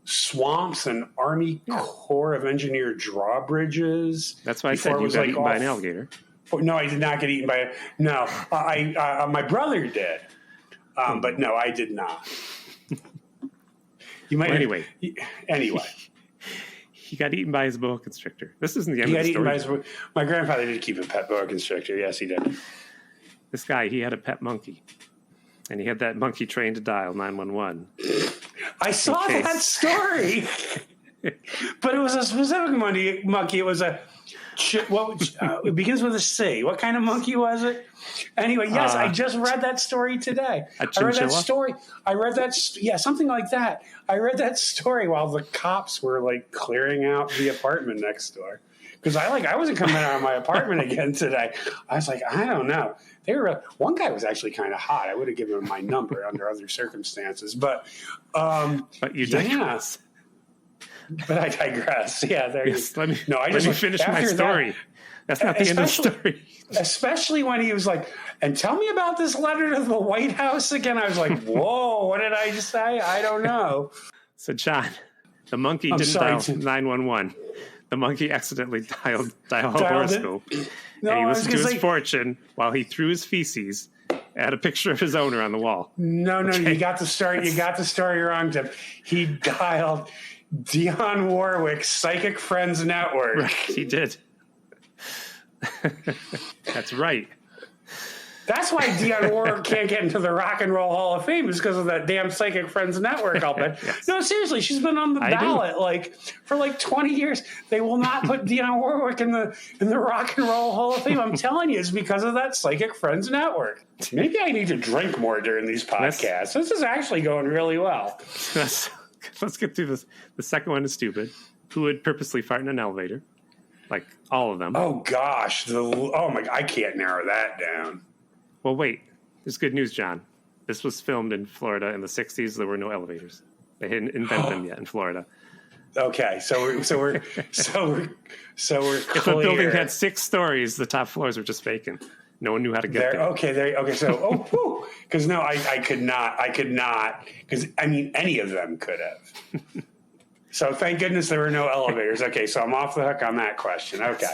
swamps and Army Corps of Engineer drawbridges. That's why I said you got eaten by an alligator. No, I did not get eaten by it. No, my brother did. But no, I did not. Anyway. He got eaten by his boa constrictor. This isn't the end of the story. My grandfather did keep a pet boa constrictor. Yes, he did. This guy, he had a pet monkey. And he had that monkey trained to dial 911. I saw that story. But it was a specific monkey. It was it begins with a C. What kind of monkey was it? Anyway, yes, I just read that story today. I read that something like that. I read that story while the cops were like clearing out the apartment next door. Because I wasn't coming out of my apartment again today. I was like, I don't know. One guy was actually kind of hot. I would have given him my number under other circumstances. But you digress. But I digress. Yeah, let me finish my story. That's not the end of the story. Especially when he was like, and tell me about this letter to the White House again. I was like, whoa, what did I just say? I don't know. So, John, The monkey didn't dial 911. The monkey accidentally dialed horoscope. No, and he listened to his fortune while he threw his feces at a picture of his owner on the wall. No, okay. You got the story wrong, Tim. He dialed Dionne Warwick's Psychic Friends Network. Right, he did. That's right. That's why Dionne Warwick can't get into the Rock and Roll Hall of Fame, is because of that damn Psychic Friends Network. I'll bet. Yes. No, seriously, she's been on the ballot for 20 years. They will not put Dionne Warwick in the Rock and Roll Hall of Fame. I'm telling you, it's because of that Psychic Friends Network. Maybe I need to drink more during these podcasts. This is actually going really well. Let's get through this. The second one is stupid. Who would purposely fart in an elevator? Like all of them. Oh gosh, I can't narrow that down. Well, wait. There's good news, John. This was filmed in Florida in the 60s. There were no elevators. They hadn't invented them yet in Florida. Okay, so we're clear. If a building had 6 stories, the top floors were just vacant. No one knew how to get there. Okay. So, because no, I could not, because any of them could have. So thank goodness there were no elevators. Okay, so I'm off the hook on that question. Okay.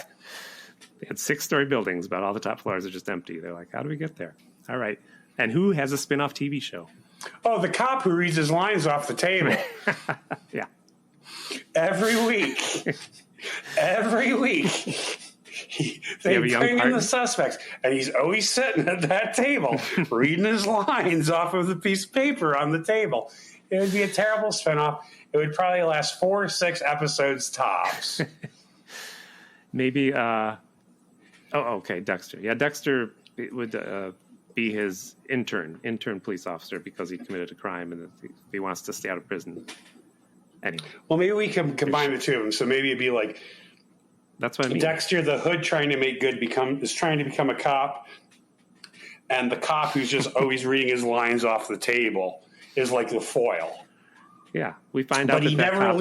They had 6-story buildings, but all the top floors are just empty. They're like, how do we get there? All right. And who has a spin-off TV show? Oh, the cop who reads his lines off the table. Yeah. Every week. They bring in the suspects, and he's always sitting at that table reading his lines off of the piece of paper on the table. It would be a terrible spinoff. It would probably last 4 or 6 episodes tops. Maybe, okay, Dexter. Yeah, Dexter would be his intern police officer because he committed a crime and he wants to stay out of prison. Anyway. Well, maybe we can combine the two of them. So maybe it'd be like, that's what I mean. Dexter, the hood trying to make good, is trying to become a cop, and the cop who's just always reading his lines off the table is like the foil. Yeah, we find out. But he never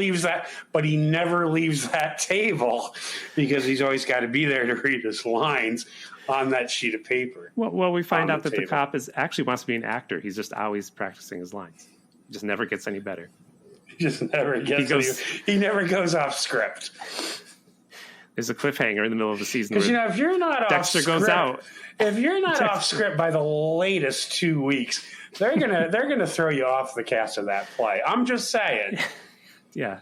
leaves that table because he's always got to be there to read his lines on that sheet of paper. Well, we find out that the cop actually wants to be an actor. He's just always practicing his lines. He just never gets any better. He just never gets. He never goes off script. There's a cliffhanger in the middle of the season. Because if you're not Dexter off script, goes out. If you're not off script by the latest 2 weeks, they're gonna throw you off the cast of that play. I'm just saying. Yeah,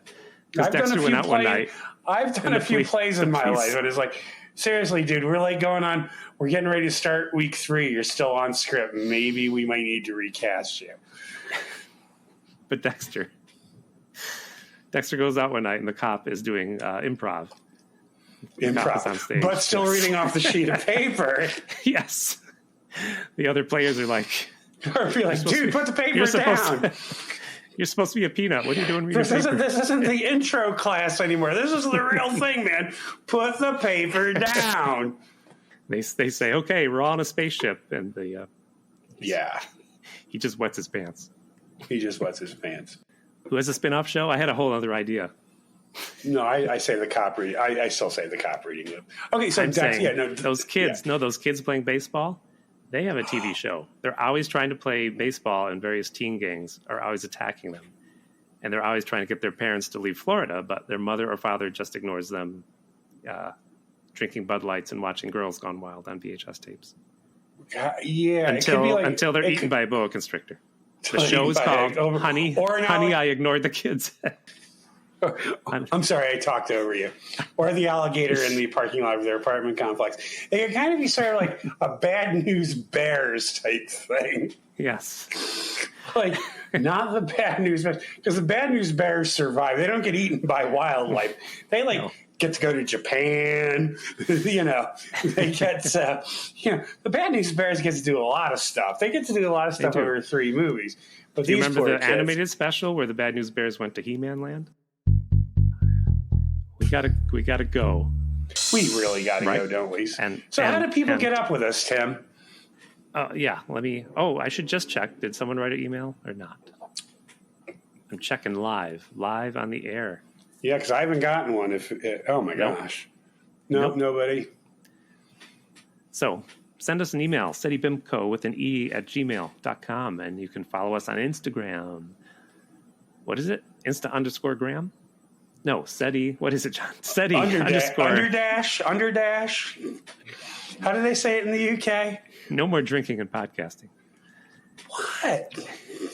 because Dexter went out one night. I've done a few plays in my life, and it's like, seriously, dude, we're getting ready to start week 3. You're still on script. Maybe we might need to recast you. But Dexter goes out one night, and the cop is doing improv on stage, but still reading off the sheet of paper. Yes, the other players are like, dude, put the paper down. You're supposed to be a peanut. What are you doing reading paper? This isn't the intro class anymore. This is the real thing, man. Put the paper down. They say, okay, we're all on a spaceship, and he just wets his pants. Who has a spin-off show? I had a whole other idea. No, I say the cop reading. I still say the cop reading it. Okay, so those kids playing baseball, they have a TV show. They're always trying to play baseball, and various teen gangs are always attacking them. And they're always trying to get their parents to leave Florida, but their mother or father just ignores them, drinking Bud Lights and watching Girls Gone Wild on VHS tapes. Until they're eaten by a boa constrictor. The show is called Honey, I Ignored the Kids. I'm sorry, I talked over you. Or the alligator in the parking lot of their apartment complex. It could kind of be sort of like a Bad News Bears type thing. Yes. Not the Bad News Bears. Because the Bad News Bears survive. They don't get eaten by wildlife. They get to go to Japan. They get the Bad News Bears get to do a lot of stuff. They get to do a lot of stuff over 3 movies. But do you remember the animated special where the Bad News Bears went to He-Man Land? We gotta go. We really gotta go, don't we? How do people get up with us, Tim? I should just check. Did someone write an email or not? I'm checking live on the air. Yeah, because I haven't gotten one. Gosh. Nope, nobody. So send us an email, steadybimco with an E at gmail.com, and you can follow us on Instagram. What is it? Insta_gram? No, SETI. What is it, John? SETI underdash. How do they say it in the UK? No more drinking and podcasting. What?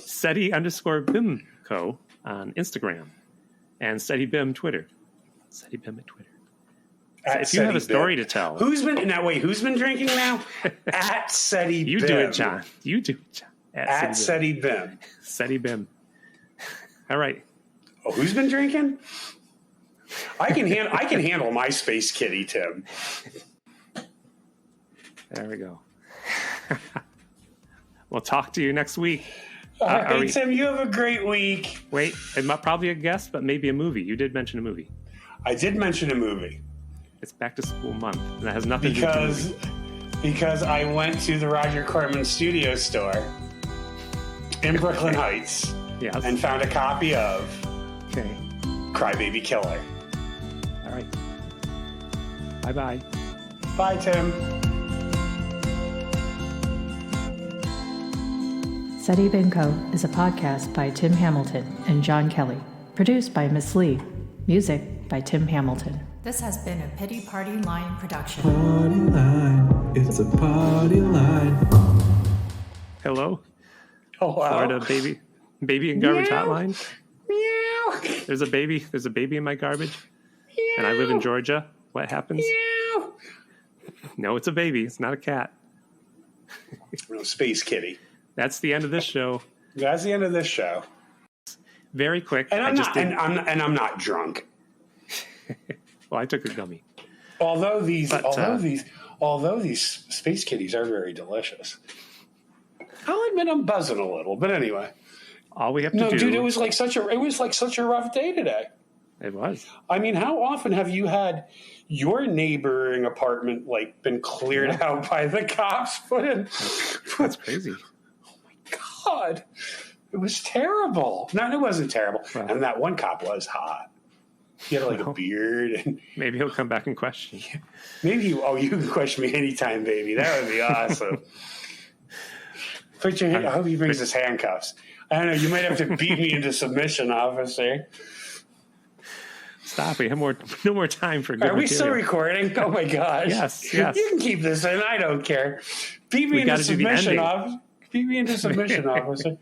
SETI_BIMCO on Instagram and SETI_BIM Twitter. SETI_BIM at Twitter. So if you have a story to tell. Who's been drinking now? At SETI BIM. You do it, John. At SETI BIM. SETI BIM. All right. Oh, who's been drinking? I can handle my space kitty, Tim. There we go. We'll talk to you next week. Hey, Tim, you have a great week. Wait, probably a guest, but maybe a movie. You did mention a movie. I did mention a movie. It's back to school month, and that has nothing to do with because I went to the Roger Corman Studio store in Brooklyn Heights and found a copy of Crybaby Killer. All right. Bye-bye. Bye, Tim. SETI BIMCO is a podcast by Tim Hamilton and John Kelly. Produced by Miss Lee. Music by Tim Hamilton. This has been a Pity Party Line production. Party line, it's a party line. Hello? Oh, wow. Florida baby and garbage hotline. Meow. There's a baby in my garbage. Meow. And I live in Georgia. What happens? Meow. No, it's a baby. It's not a cat. No, space kitty. That's the end of this show. That's the end of this show. Very quick. And I'm not drunk. Well, I took a gummy. Although these space kitties are very delicious. I'll admit I'm buzzing a little, but anyway. All we have to do. No, dude, it was like such a rough day today. It was. I mean, how often have you had your neighboring apartment been cleared out by the cops? That's crazy. Oh my God. It was terrible. No, it wasn't terrible. Well, and that one cop was hot. He had a beard. And maybe he'll come back and question. Maybe you can question me anytime, baby. That would be awesome. I hope he brings his handcuffs. I don't know. You might have to beat me into submission, officer. Stop. We have no more time for good Are we still recording? Oh, my gosh. Yes. You can keep this in. I don't care. Beat me into submission, officer. Beat me into submission, officer.